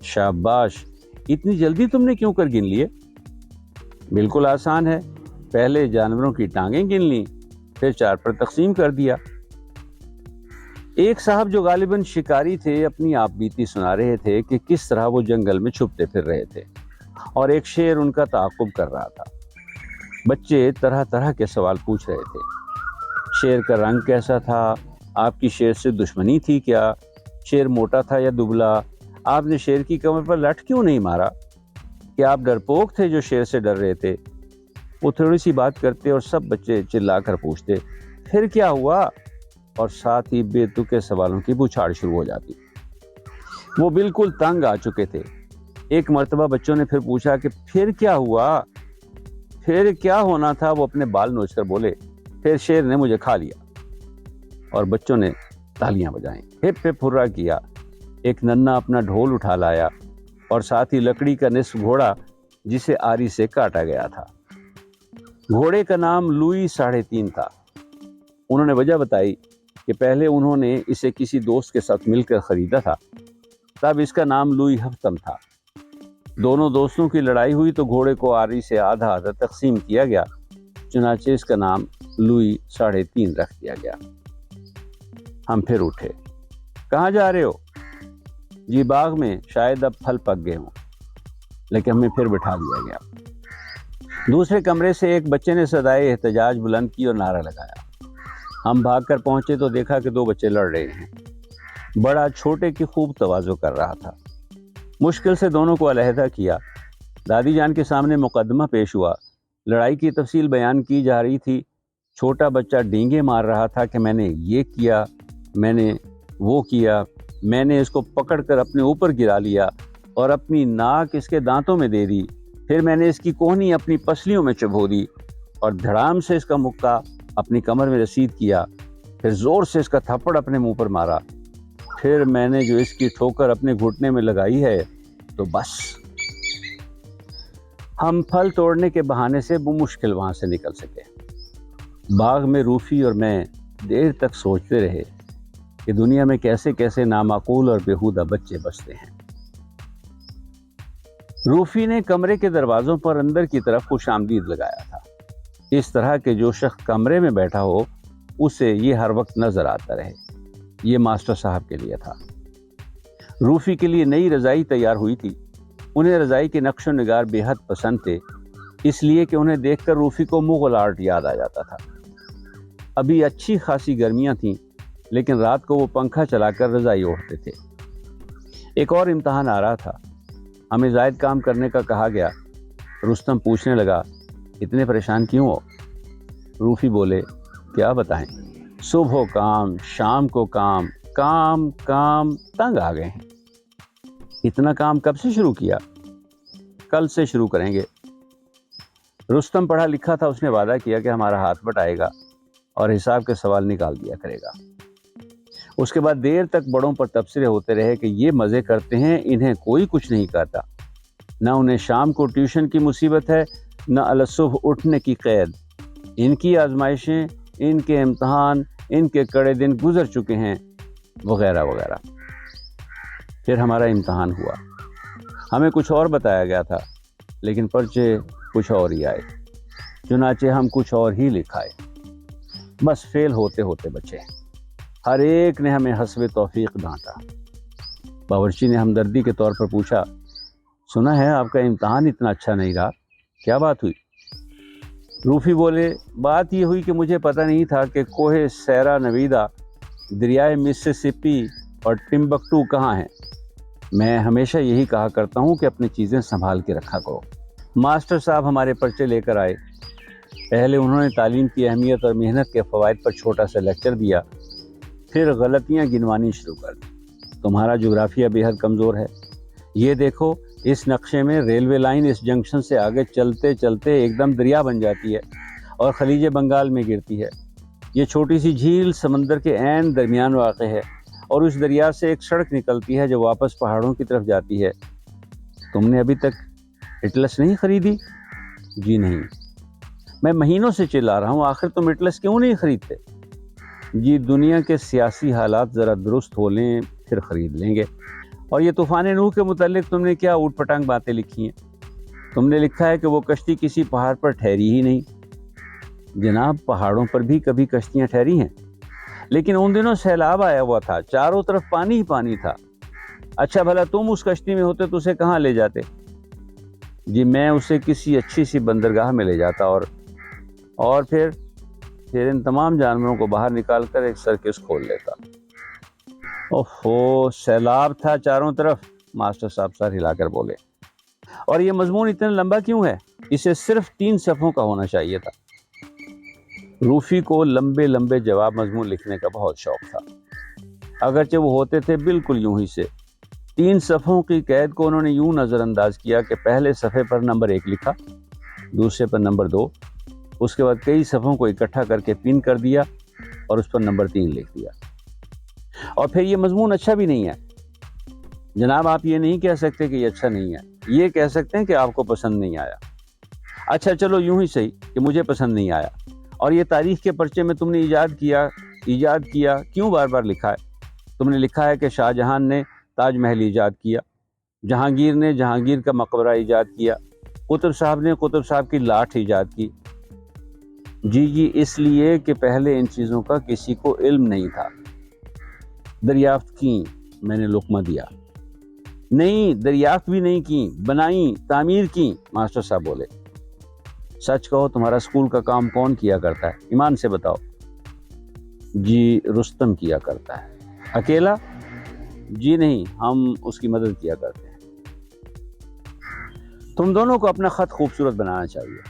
شاباش، اتنی جلدی تم نے کیوں کر گن لیے؟ بالکل آسان ہے، پہلے جانوروں کی ٹانگیں گن لیں، پھر 4 پر تقسیم کر دیا۔ ایک صاحب جو غالباً شکاری تھے اپنی آپ بیتی سنا رہے تھے کہ کس طرح وہ جنگل میں چھپتے پھر رہے تھے، اور ایک شیر ان کا تعاقب کر رہا تھا۔ بچے طرح طرح کے سوال پوچھ رہے تھے۔ شیر کا رنگ کیسا تھا؟ آپ کی شیر سے دشمنی تھی کیا؟ شیر موٹا تھا یا دبلا؟ آپ نے شیر کی کمر پر لٹ کیوں نہیں مارا؟ کیا آپ ڈرپوک تھے جو شیر سے ڈر رہے تھے؟ وہ تھوڑی سی بات کرتے اور سب بچے چلا کر پوچھتے پھر کیا ہوا، اور ساتھ ہی بے تکے سوالوں کی بوچھاڑ شروع ہو جاتی۔ وہ بالکل تنگ آ چکے تھے۔ ایک مرتبہ بچوں نے پھر پوچھا کہ پھر کیا ہوا؟ پھر کیا ہونا تھا؟ وہ اپنے بال نوچ کر بولے پھر شیر نے مجھے کھا لیا، اور بچوں نے تالیاں بجائیں، ہپ ہپ ہرا کیا۔ ایک ننا اپنا ڈھول اٹھا لایا اور ساتھ ہی لکڑی کا نصف گھوڑا جسے آری سے کاٹا گیا تھا۔ گھوڑے کا نام لوئی 3.5 تھا۔ انہوں نے وجہ بتائی کہ پہلے انہوں نے اسے کسی دوست کے ساتھ مل کر خریدا تھا، تب اس کا نام لوئی ہفتم تھا۔ دونوں دوستوں کی لڑائی ہوئی تو گھوڑے کو آری سے آدھا آدھا تقسیم کیا گیا، چنانچہ اس کا نام لوئی 3.5 رکھ دیا گیا۔ ہم پھر اٹھے۔ کہاں جا رہے ہو؟ جی باغ میں، شاید اب پھل پک گئے ہوں، لیکن ہمیں پھر بٹھا دیا گیا۔ دوسرے کمرے سے ایک بچے نے صدائے احتجاج بلند کی اور نعرہ لگایا۔ ہم بھاگ کر پہنچے تو دیکھا کہ 2 بچے لڑ رہے ہیں۔ بڑا چھوٹے کی خوب تواضع کر رہا تھا۔ مشکل سے دونوں کو علیحدہ کیا۔ دادی جان کے سامنے مقدمہ پیش ہوا۔ لڑائی کی تفصیل بیان کی جا رہی تھی۔ چھوٹا بچہ ڈینگے مار رہا تھا کہ میں نے یہ کیا، میں نے وہ کیا، میں نے اس کو پکڑ کر اپنے اوپر گرا لیا اور اپنی ناک اس کے دانتوں میں دے دی، پھر میں نے اس کی کوہنی اپنی پسلیوں میں چبھو دی اور دھڑام سے اس کا مکہ اپنی کمر میں رسید کیا، پھر زور سے اس کا تھپڑ اپنے منہ پر مارا، پھر میں نے جو اس کی ٹھوکر اپنے گھٹنے میں لگائی ہے تو بس۔ ہم پھل توڑنے کے بہانے سے بمشکل وہاں سے نکل سکے۔ باغ میں روفی اور میں دیر تک سوچتے رہے کہ دنیا میں کیسے کیسے نامعقول اور بیہودہ بچے بستے ہیں۔ روفی نے کمرے کے دروازوں پر اندر کی طرف خوش آمدید لگایا تھا، اس طرح کہ جو شخص کمرے میں بیٹھا ہو اسے یہ ہر وقت نظر آتا رہے۔ یہ ماسٹر صاحب کے لیے تھا۔ روفی کے لیے نئی رضائی تیار ہوئی تھی۔ انہیں رضائی کے نقش و نگار بے حد پسند تھے، اس لیے کہ انہیں دیکھ کر روفی کو مغل آرٹ یاد آ جاتا تھا۔ ابھی اچھی خاصی گرمیاں تھیں، لیکن رات کو وہ پنکھا چلا کر رضائی اوڑھتے تھے۔ ایک اور امتحان آ رہا تھا، ہمیں زائد کام کرنے کا کہا گیا۔ رستم پوچھنے لگا اتنے پریشان کیوں ہو؟ روفی بولے کیا بتائیں، صبح کام، شام کو کام، کام کام، تنگ آ گئے ہیں۔ اتنا کام کب سے شروع کیا؟ کل سے شروع کریں گے۔ رستم پڑھا لکھا تھا، اس نے وعدہ کیا کہ ہمارا ہاتھ بٹائے گا اور حساب کے سوال نکال دیا کرے گا۔ اس کے بعد دیر تک بڑوں پر تبصرے ہوتے رہے کہ یہ مزے کرتے ہیں، انہیں کوئی کچھ نہیں کہتا، نہ انہیں شام کو ٹیوشن کی مصیبت ہے، نہ الصبح اٹھنے کی قید، ان کی آزمائشیں، ان کے امتحان، ان کے کڑے دن گزر چکے ہیں، وغیرہ وغیرہ۔ پھر ہمارا امتحان ہوا، ہمیں کچھ اور بتایا گیا تھا، لیکن پرچے کچھ اور ہی آئے، چنانچہ ہم کچھ اور ہی لکھائے، بس فیل ہوتے ہوتے بچے۔ ہر ایک نے ہمیں حسب توفیق ڈانٹا۔ باورچی نے ہمدردی کے طور پر پوچھا سنا ہے آپ کا امتحان اتنا اچھا نہیں رہا، کیا بات ہوئی؟ روفی بولے بات یہ ہوئی کہ مجھے پتہ نہیں تھا کہ کوہ سیرا نویدہ، دریائے مسیسپی اور ٹمبکٹو کہاں ہیں۔ میں ہمیشہ یہی کہا کرتا ہوں کہ اپنی چیزیں سنبھال کے رکھا کرو۔ ماسٹر صاحب ہمارے پرچے لے کر آئے۔ پہلے انہوں نے تعلیم کی اہمیت اور محنت کے فوائد پر چھوٹا سا لیکچر دیا، پھر غلطیاں گنوانی شروع کر دی۔ تمہارا جغرافیہ بے حد کمزور ہے، یہ دیکھو اس نقشے میں ریلوے لائن اس جنکشن سے آگے چلتے چلتے ایک دم دریا بن جاتی ہے اور خلیج بنگال میں گرتی ہے۔ یہ چھوٹی سی جھیل سمندر کے عین درمیان واقع ہے اور اس دریا سے ایک سڑک نکلتی ہے جو واپس پہاڑوں کی طرف جاتی ہے۔ تم نے ابھی تک اٹلس نہیں خریدی؟ جی نہیں، میں مہینوں سے چلا رہا ہوں، آخر تم اٹلس کیوں نہیں خریدتے؟ جی دنیا کے سیاسی حالات ذرا درست ہو لیں پھر خرید لیں گے، اور یہ طوفان نوح کے متعلق تم نے کیا اوٹ پٹانگ باتیں لکھی ہیں؟ تم نے لکھا ہے کہ وہ کشتی کسی پہاڑ پر ٹھہری ہی نہیں۔ جناب پہاڑوں پر بھی کبھی کشتیاں ٹھہری ہیں، لیکن ان دنوں سیلاب آیا ہوا تھا، چاروں طرف پانی ہی پانی تھا۔ اچھا بھلا تم اس کشتی میں ہوتے تو اسے کہاں لے جاتے؟ جی میں اسے کسی اچھی سی بندرگاہ میں لے جاتا اور پھر ان تمام جانوروں کو باہر نکال کر ایک سرکس کھول لیتا۔ اوہو، سیلاب تھا چاروں طرف، ماسٹر صاحب سر ہلا کر بولے۔ اور یہ مضمون اتنا لمبا کیوں ہے؟ اسے صرف 3 صفحوں کا ہونا چاہیے تھا۔ روفی کو لمبے لمبے جواب مضمون لکھنے کا بہت شوق تھا، اگرچہ وہ ہوتے تھے بالکل یوں ہی سے۔ 3 صفحوں کی قید کو انہوں نے یوں نظر انداز کیا کہ پہلے صفحے پر نمبر 1 لکھا، دوسرے پر نمبر 2، اس کے بعد کئی صفحوں کو اکٹھا کر کے پن کر دیا اور اس پر نمبر 3 لکھ دیا۔ اور پھر یہ مضمون اچھا بھی نہیں ہے۔ جناب آپ یہ نہیں کہہ سکتے کہ یہ اچھا نہیں ہے، یہ کہہ سکتے ہیں کہ آپ کو پسند نہیں آیا۔ اچھا چلو یوں ہی صحیح کہ مجھے پسند نہیں آیا۔ اور یہ تاریخ کے پرچے میں تم نے ایجاد کیا کیوں بار بار لکھا ہے؟ تم نے لکھا ہے کہ شاہ جہان نے تاج محل ایجاد کیا، جہانگیر نے جہانگیر کا مقبرہ ایجاد کیا، قطب صاحب نے قطب صاحب کی لاٹھ ایجاد کی۔ جی اس لیے کہ پہلے ان چیزوں کا کسی کو علم نہیں تھا۔ دریافت کی، میں نے لقمہ دیا۔ نہیں، دریافت بھی نہیں کی، بنائیں، تعمیر کی، ماسٹر صاحب بولے۔ سچ کہو تمہارا اسکول کا کام کون کیا کرتا ہے؟ ایمان سے بتاؤ۔ جی رستم کیا کرتا ہے۔ اکیلا؟ جی نہیں، ہم اس کی مدد کیا کرتے ہیں۔ تم دونوں کو اپنا خط خوبصورت بنانا چاہیے،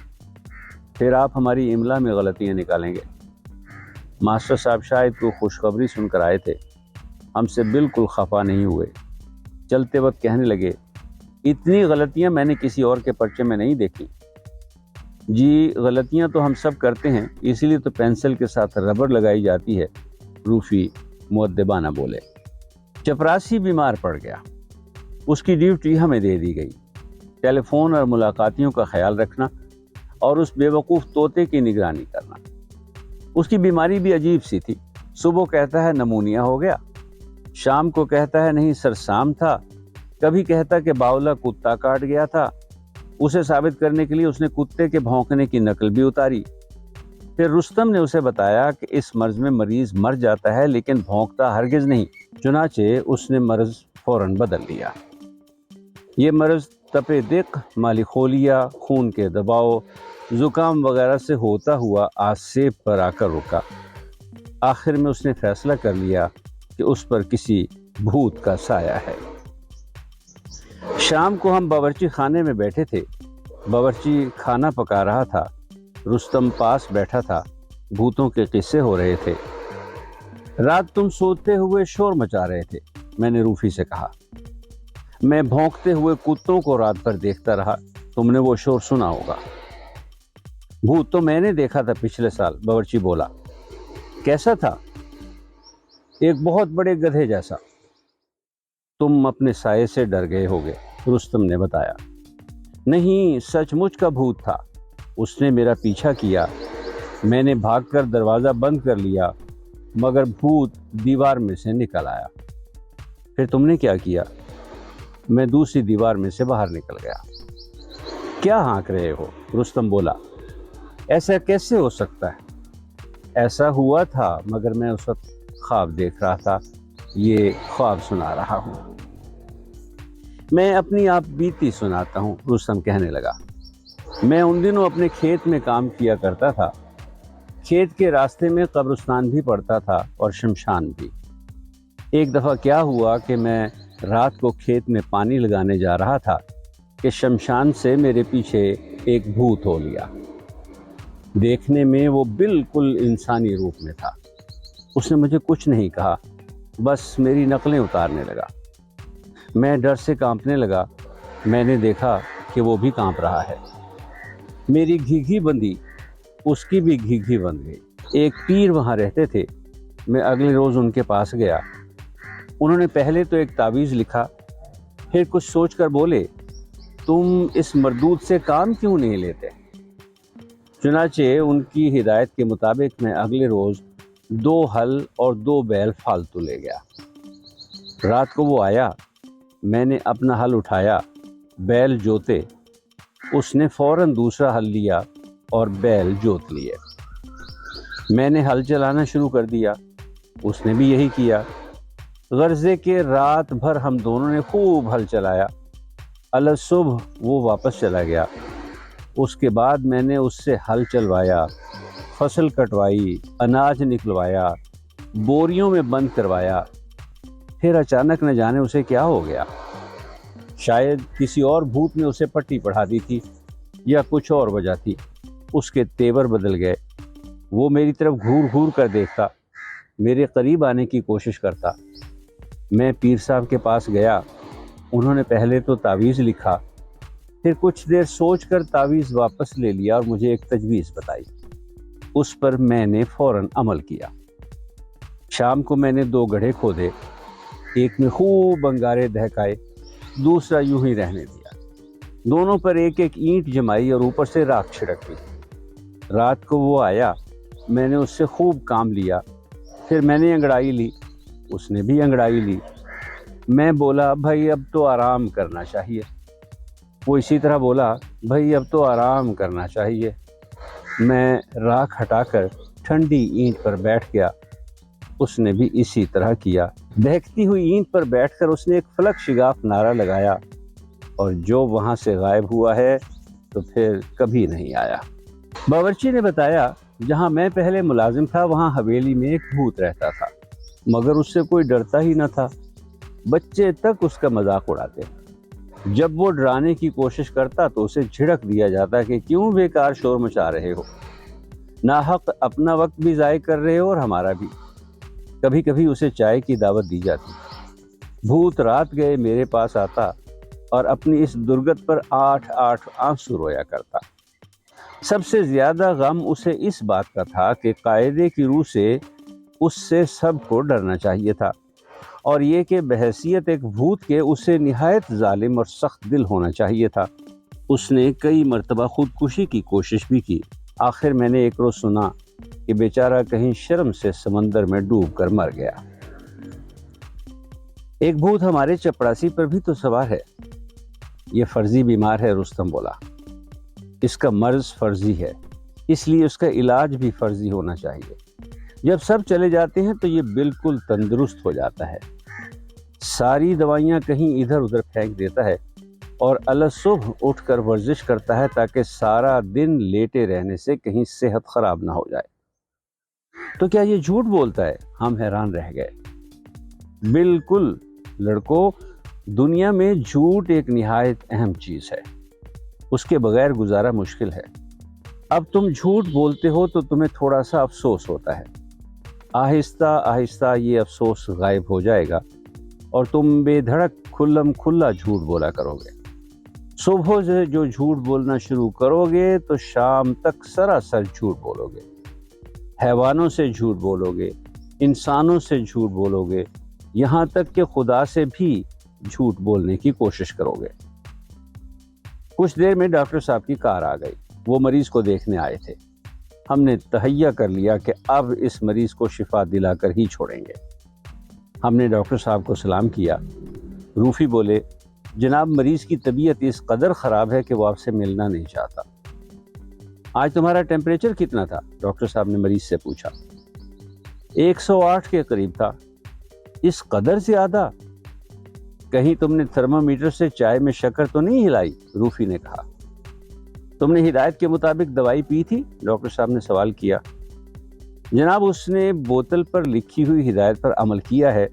پھر آپ ہماری املا میں غلطیاں نکالیں گے۔ ماسٹر صاحب شاید کوئی خوشخبری سن کر آئے تھے، ہم سے بالکل خفا نہیں ہوئے۔ چلتے وقت کہنے لگے، اتنی غلطیاں میں نے کسی اور کے پرچے میں نہیں دیکھی۔ جی غلطیاں تو ہم سب کرتے ہیں، اسی لیے تو پینسل کے ساتھ ربڑ لگائی جاتی ہے، روفی مؤدبانہ بولے۔ چپراسی بیمار پڑ گیا، اس کی ڈیوٹی ہمیں دے دی گئی، ٹیلی فون اور ملاقاتیوں کا خیال رکھنا اور اس بے وقوف طوطے کی نگرانی کرنا۔ اس کی بیماری بھی عجیب سی تھی، صبح کہتا ہے نمونیا ہو گیا، شام کو کہتا ہے نہیں سرسام تھا، کبھی کہتا کہ باولا کتا کاٹ گیا تھا۔ اسے ثابت کرنے کے لیے اس نے کتے کے بھونکنے کی نقل بھی اتاری۔ پھر رستم نے اسے بتایا کہ اس مرض میں مریض مر جاتا ہے لیکن بھونکتا ہرگز نہیں، چنانچہ اس نے مرض فوراً بدل لیا۔ یہ مرض تپے دق، مالی خولیا، خون کے دباؤ، زکام وغیرہ سے ہوتا ہوا آسیب پر آ کر رکا۔ آخر میں اس نے فیصلہ کر لیا کہ اس پر کسی بھوت کا سایہ ہے۔ شام کو ہم باورچی خانے میں بیٹھے تھے، باورچی کھانا پکا رہا تھا، رستم پاس بیٹھا تھا، بھوتوں کے قصے ہو رہے تھے۔ رات تم سوتے ہوئے شور مچا رہے تھے، میں نے روفی سے کہا۔ میں بھونکتے ہوئے کتوں کو رات بھر دیکھتا رہا، تم نے وہ شور سنا ہوگا۔ بھوت تو میں نے دیکھا تھا پچھلے سال، باورچی بولا۔ کیسا تھا؟ ایک بہت بڑے گدھے جیسا۔ تم اپنے سائے سے ڈر گئے ہوگے، رستم نے بتایا۔ نہیں، سچ مچ کا بھوت تھا، اس نے میرا پیچھا کیا، میں نے بھاگ کر دروازہ بند کر لیا، مگر بھوت دیوار میں سے نکل آیا۔ پھر تم نے کیا کیا؟ میں دوسری دیوار میں سے باہر نکل گیا۔ کیا ہانک رہے ہو؟ رستم بولا۔ ایسا کیسے ہو سکتا ہے؟ ایسا ہوا تھا، مگر میں اس وقت خواب دیکھ رہا تھا، یہ خواب سنا رہا ہوں۔ میں اپنی آپ بیتی سناتا ہوں، رستم کہنے لگا۔ میں ان دنوں اپنے کھیت میں کام کیا کرتا تھا، کھیت کے راستے میں قبرستان بھی پڑتا تھا اور شمشان بھی۔ ایک دفعہ کیا ہوا کہ میں رات کو کھیت میں پانی لگانے جا رہا تھا کہ شمشان سے میرے پیچھے ایک بھوت ہو لیا۔ دیکھنے میں وہ بالکل انسانی روپ میں تھا۔ اس نے مجھے کچھ نہیں کہا، بس میری نقلیں اتارنے لگا۔ میں ڈر سے کانپنے لگا، میں نے دیکھا کہ وہ بھی کانپ رہا ہے۔ میری گھیگھی بندھی، اس کی بھی گھیگھی بندھ گئی۔ ایک پیر وہاں رہتے تھے، میں اگلے روز ان کے پاس گیا۔ انہوں نے پہلے تو ایک تعویذ لکھا، پھر کچھ سوچ کر بولے، تم اس مردود سے کام کیوں نہیں لیتے؟ چنانچہ ان کی ہدایت کے مطابق میں اگلے روز 2 ہل اور 2 بیل فالتو لے گیا۔ رات کو وہ آیا، میں نے اپنا ہل اٹھایا، بیل جوتے۔ اس نے فوراً دوسرا ہل لیا اور بیل جوت لیے۔ میں نے ہل چلانا شروع کر دیا، اس نے بھی یہی کیا۔ غرضے کہ رات بھر ہم دونوں نے خوب ہل چلایا۔ صبح وہ واپس چلا گیا۔ اس کے بعد میں نے اس سے ہل چلوایا، فصل کٹوائی، اناج نکلوایا، بوریوں میں بند کروایا۔ پھر اچانک نہ جانے اسے کیا ہو گیا، شاید کسی اور بھوت نے اسے پٹی پڑھا دی تھی یا کچھ اور وجہ تھی۔ اس کے تیور بدل گئے۔ وہ میری طرف گھور گھور کر دیکھتا، میرے قریب آنے کی کوشش کرتا۔ میں پیر صاحب کے پاس گیا۔ انہوں نے پہلے تو تعویذ لکھا، پھر کچھ دیر سوچ کر تعویذ واپس لے لیا اور مجھے ایک تجویز بتائی۔ اس پر میں نے فوراً عمل کیا۔ شام کو میں نے 2 گڑھے کھودے، ایک میں خوب انگارے دہکائے، دوسرا یوں ہی رہنے دیا۔ دونوں پر ایک ایک اینٹ جمائی اور اوپر سے راکھ چھڑک دی۔ رات کو وہ آیا، میں نے اس سے خوب کام لیا۔ پھر میں نے انگڑائی لی، اس نے بھی انگڑائی لی۔ میں بولا بھائی اب تو آرام کرنا چاہیے۔ وہ اسی طرح بولا بھائی اب تو آرام کرنا چاہیے۔ میں راکھ ہٹا کر ٹھنڈی اینٹ پر بیٹھ گیا، اس نے بھی اسی طرح کیا۔ دہکتی ہوئی اینٹ پر بیٹھ کر اس نے ایک فلک شگاف نعرہ لگایا، اور جو وہاں سے غائب ہوا ہے تو پھر کبھی نہیں آیا۔ باورچی نے بتایا جہاں میں پہلے ملازم تھا وہاں حویلی میں ایک بھوت رہتا تھا، مگر اس سے کوئی ڈرتا ہی نہ تھا۔ بچے تک اس کا مذاق اڑاتے۔ جب وہ ڈرانے کی کوشش کرتا تو اسے جھڑک دیا جاتا کہ کیوں بیکار شور مچا رہے ہو، ناحق اپنا وقت بھی ضائع کر رہے ہو اور ہمارا بھی۔ کبھی کبھی اسے چائے کی دعوت دی جاتی۔ بھوت رات گئے میرے پاس آتا اور اپنی اس درگت پر 8 آنسو رویا کرتا۔ سب سے زیادہ غم اسے اس بات کا تھا کہ قاعدے کی روح سے اس سے سب کو ڈرنا چاہیے تھا، اور یہ کہ بحیثیت ایک بھوت کے اسے نہایت ظالم اور سخت دل ہونا چاہیے تھا۔ اس نے کئی مرتبہ خودکشی کی کوشش بھی کی۔ آخر میں نے ایک روز سنا کہ بیچارہ کہیں شرم سے سمندر میں ڈوب کر مر گیا۔ ایک بھوت ہمارے چپڑاسی پر بھی تو سوار ہے۔ یہ فرضی بیمار ہے، رستم بولا۔ اس کا مرض فرضی ہے، اس لیے اس کا علاج بھی فرضی ہونا چاہیے۔ جب سب چلے جاتے ہیں تو یہ بالکل تندرست ہو جاتا ہے، ساری دوائیاں کہیں ادھر ادھر پھینک دیتا ہے اور صبح اٹھ کر ورزش کرتا ہے تاکہ سارا دن لیٹے رہنے سے کہیں صحت خراب نہ ہو جائے۔ تو کیا یہ جھوٹ بولتا ہے؟ ہم حیران رہ گئے۔ بالکل لڑکو، دنیا میں جھوٹ ایک نہایت اہم چیز ہے، اس کے بغیر گزارا مشکل ہے۔ اب تم جھوٹ بولتے ہو تو تمہیں تھوڑا سا افسوس ہوتا ہے، آہستہ آہستہ یہ افسوس غائب ہو جائے گا اور تم بے دھڑک کھلم کھلا جھوٹ بولا کرو گے۔ صبح سے جو جھوٹ بولنا شروع کرو گے تو شام تک سراسر جھوٹ بولو گے۔ حیوانوں سے جھوٹ بولو گے، انسانوں سے جھوٹ بولو گے، یہاں تک کہ خدا سے بھی جھوٹ بولنے کی کوشش کرو گے۔ کچھ دیر میں ڈاکٹر صاحب کی کار آ گئی۔ وہ مریض کو دیکھنے آئے تھے۔ ہم نے تہیہ کر لیا کہ اب اس مریض کو شفا دلا کر ہی چھوڑیں گے۔ ہم نے ڈاکٹر صاحب کو سلام کیا۔ روفی بولے جناب مریض کی طبیعت اس قدر خراب ہے کہ وہ آپ سے ملنا نہیں چاہتا۔ آج تمہارا ٹیمپریچر کتنا تھا؟ ڈاکٹر صاحب نے مریض سے پوچھا۔ 108 کے قریب تھا۔ اس قدر زیادہ؟ کہیں تم نے تھرمامیٹر سے چائے میں شکر تو نہیں ہلائی؟ روفی نے کہا۔ تم نے ہدایت کے مطابق دوائی پی تھی؟ ڈاکٹر صاحب نے سوال کیا۔ جناب اس نے بوتل پر لکھی ہوئی ہدایت پر عمل کیا ہے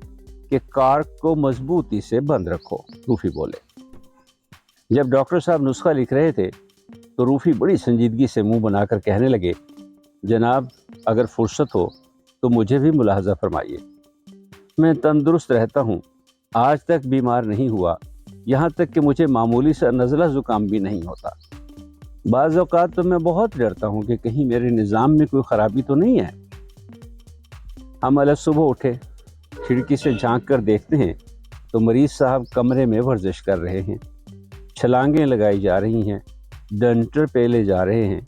کہ کارک کو مضبوطی سے بند رکھو، روفی بولے۔ جب ڈاکٹر صاحب نسخہ لکھ رہے تھے تو روفی بڑی سنجیدگی سے منہ بنا کر کہنے لگے جناب اگر فرصت ہو تو مجھے بھی ملاحظہ فرمائیے۔ میں تندرست رہتا ہوں، آج تک بیمار نہیں ہوا، یہاں تک کہ مجھے معمولی سا نزلہ زکام بھی نہیں ہوتا۔ بعض اوقات تو میں بہت ڈرتا ہوں کہ کہیں میرے نظام میں کوئی خرابی تو نہیں ہے۔ ہم صبح اٹھے، کھڑکی سے جھانک کر دیکھتے ہیں تو مریض صاحب کمرے میں ورزش کر رہے ہیں، چھلانگیں لگائی جا رہی ہیں، ڈنٹر پیلے جا رہے ہیں۔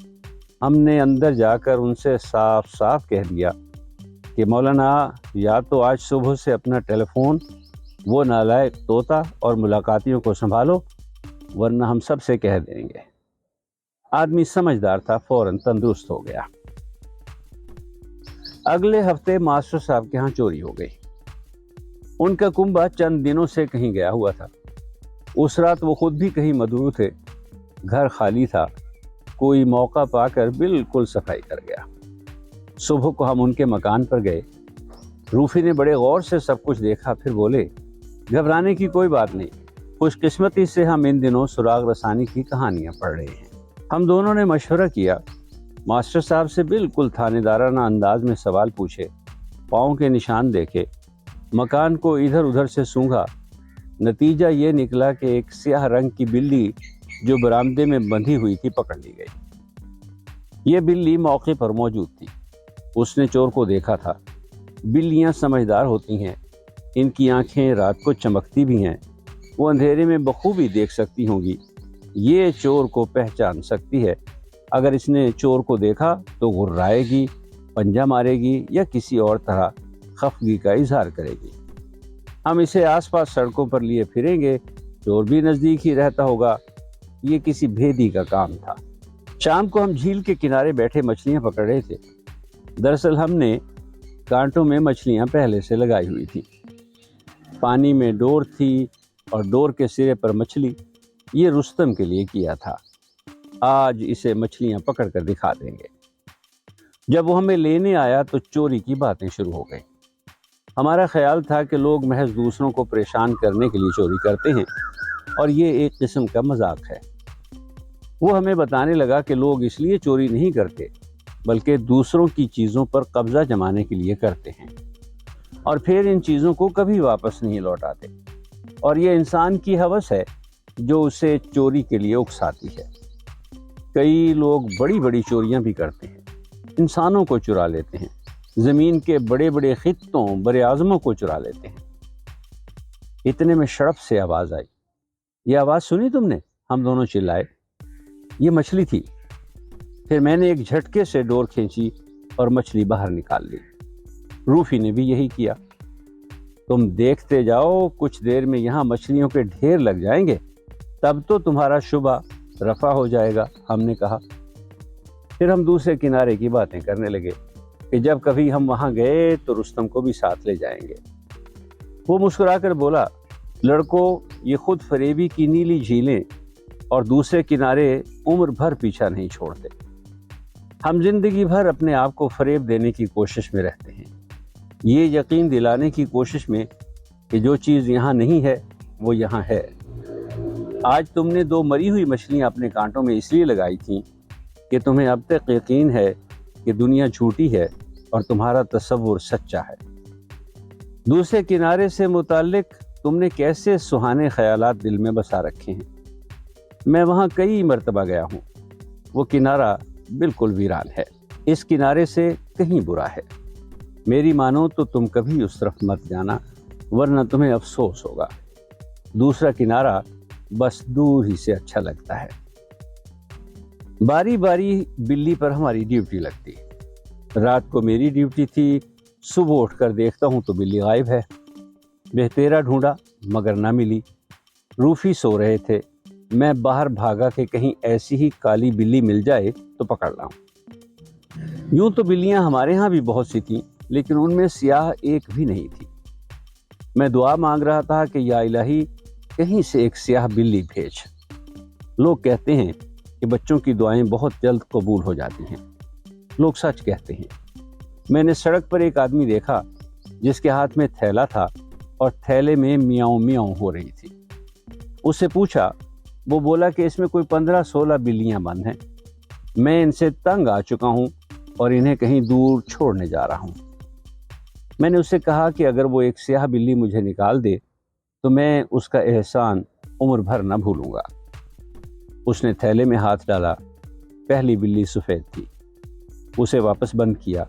ہم نے اندر جا کر ان سے صاف صاف کہہ دیا کہ مولانا یا تو آج صبح سے اپنا ٹیلی فون وہ نالائق طوطا اور ملاقاتیوں کو سنبھالو ورنہ ہم سب سے کہہ دیں گے۔ آدمی سمجھدار تھا، فوراً تندرست ہو گیا۔ اگلے ہفتے ماسٹر صاحب کے ہاں چوری ہو گئی۔ ان کا کنبہ چند دنوں سے کہیں گیا ہوا تھا۔ اس رات وہ خود بھی کہیں مدعو تھے، گھر خالی تھا، کوئی موقع پا کر بالکل صفائی کر گیا۔ صبح کو ہم ان کے مکان پر گئے۔ روفی نے بڑے غور سے سب کچھ دیکھا، پھر بولے گھبرانے کی کوئی بات نہیں، خوش قسمتی سے ہم ان دنوں سراغ رسانی کی کہانیاں پڑھ رہے ہیں۔ ہم دونوں نے مشورہ کیا، ماسٹر صاحب سے بالکل تھانے دارانہ انداز میں سوال پوچھے، پاؤں کے نشان دیکھے، مکان کو ادھر ادھر سے سونگھا۔ نتیجہ یہ نکلا کہ ایک سیاہ رنگ کی بلی جو برآمدے میں بندھی ہوئی تھی پکڑ لی گئی۔ یہ بلی موقع پر موجود تھی، اس نے چور کو دیکھا تھا۔ بلیاں سمجھدار ہوتی ہیں، ان کی آنکھیں رات کو چمکتی بھی ہیں، وہ اندھیرے میں بخوبی دیکھ سکتی ہوں گی۔ یہ چور کو پہچان سکتی ہے، اگر اس نے چور کو دیکھا تو غرائے گی، پنجہ مارے گی یا کسی اور طرح خفگی کا اظہار کرے گی۔ ہم اسے آس پاس سڑکوں پر لیے پھریں گے، چور بھی نزدیک ہی رہتا ہوگا۔ یہ کسی بھیدی کا کام تھا۔ شام کو ہم جھیل کے کنارے بیٹھے مچھلیاں پکڑ رہے تھے۔ دراصل ہم نے کانٹوں میں مچھلیاں پہلے سے لگائی ہوئی تھی، پانی میں ڈور تھی اور ڈور کے سرے پر مچھلی۔ یہ رستم کے لیے کیا تھا، آج اسے مچھلیاں پکڑ کر دکھا دیں گے۔ جب وہ ہمیں لینے آیا تو چوری کی باتیں شروع ہو گئیں۔ ہمارا خیال تھا کہ لوگ محض دوسروں کو پریشان کرنے کے لیے چوری کرتے ہیں اور یہ ایک قسم کا مذاق ہے۔ وہ ہمیں بتانے لگا کہ لوگ اس لیے چوری نہیں کرتے بلکہ دوسروں کی چیزوں پر قبضہ جمانے کے لیے کرتے ہیں، اور پھر ان چیزوں کو کبھی واپس نہیں لوٹاتے، اور یہ انسان کی ہوس ہے جو اسے چوری کے لیے اکساتی ہے۔ کئی لوگ بڑی بڑی چوریاں بھی کرتے ہیں، انسانوں کو چرا لیتے ہیں، زمین کے بڑے بڑے خطوں بر اعظموں کو چرا لیتے ہیں۔ اتنے میں شڑپ سے آواز آئی۔ یہ آواز سنی تم نے؟ ہم دونوں چلائے۔ یہ مچھلی تھی۔ پھر میں نے ایک جھٹکے سے ڈور کھینچی اور مچھلی باہر نکال لی۔ روفی نے بھی یہی کیا۔ تم دیکھتے جاؤ، کچھ دیر میں یہاں مچھلیوں کے ڈھیر لگ جائیں گے، تب تو تمہارا شبہ رفع ہو جائے گا، ہم نے کہا۔ پھر ہم دوسرے کنارے کی باتیں کرنے لگے کہ جب کبھی ہم وہاں گئے تو رستم کو بھی ساتھ لے جائیں گے۔ وہ مسکرا کر بولا، لڑکوں، یہ خود فریبی کی نیلی جھیلیں اور دوسرے کنارے عمر بھر پیچھا نہیں چھوڑتے۔ ہم زندگی بھر اپنے آپ کو فریب دینے کی کوشش میں رہتے ہیں، یہ یقین دلانے کی کوشش میں کہ جو چیز یہاں نہیں ہے وہ یہاں ہے۔ آج تم نے 2 مری ہوئی مچھلیاں اپنے کانٹوں میں اس لیے لگائی تھیں کہ تمہیں اب تک یقین ہے کہ دنیا جھوٹی ہے اور تمہارا تصور سچا ہے۔ دوسرے کنارے سے متعلق تم نے کیسے سہانے خیالات دل میں بسا رکھے ہیں۔ میں وہاں کئی مرتبہ گیا ہوں، وہ کنارہ بالکل ویران ہے، اس کنارے سے کہیں برا ہے۔ میری مانو تو تم کبھی اس طرف مت جانا، ورنہ تمہیں افسوس ہوگا۔ دوسرا کنارہ بس دور ہی سے اچھا لگتا ہے۔ باری باری بلی پر ہماری ڈیوٹی لگتی۔ رات کو میری ڈیوٹی تھی، صبح اٹھ کر دیکھتا ہوں تو بلی غائب ہے۔ بہتیرا ڈھونڈا مگر نہ ملی۔ روفی سو رہے تھے، میں باہر بھاگا کہ کہیں ایسی ہی کالی بلی مل جائے تو پکڑ لاؤں۔ یوں تو بلیاں ہمارے ہاں بھی بہت سی تھیں، لیکن ان میں سیاہ ایک بھی نہیں تھی۔ میں دعا مانگ رہا تھا کہ یا الہی کہیں سے ایک سیاہ بلی بھیج۔ لوگ کہتے ہیں کہ بچوں کی دعائیں بہت جلد قبول ہو جاتی ہیں۔ لوگ سچ کہتے ہیں۔ میں نے سڑک پر ایک آدمی دیکھا جس کے ہاتھ میں تھیلا تھا اور تھیلے میں میاؤں میاؤں ہو رہی تھی۔ اس سے پوچھا، وہ بولا کہ اس میں کوئی 15-16 بلیاں بند ہیں، میں ان سے تنگ آ چکا ہوں اور انہیں کہیں دور چھوڑنے جا رہا ہوں۔ میں نے اس سے کہا کہ اگر وہ ایک سیاہ بلی مجھے نکال دے تو میں اس کا احسان عمر بھر نہ بھولوں گا۔ اس نے تھیلے میں ہاتھ ڈالا، پہلی بلی سفید تھی، اسے واپس بند کیا،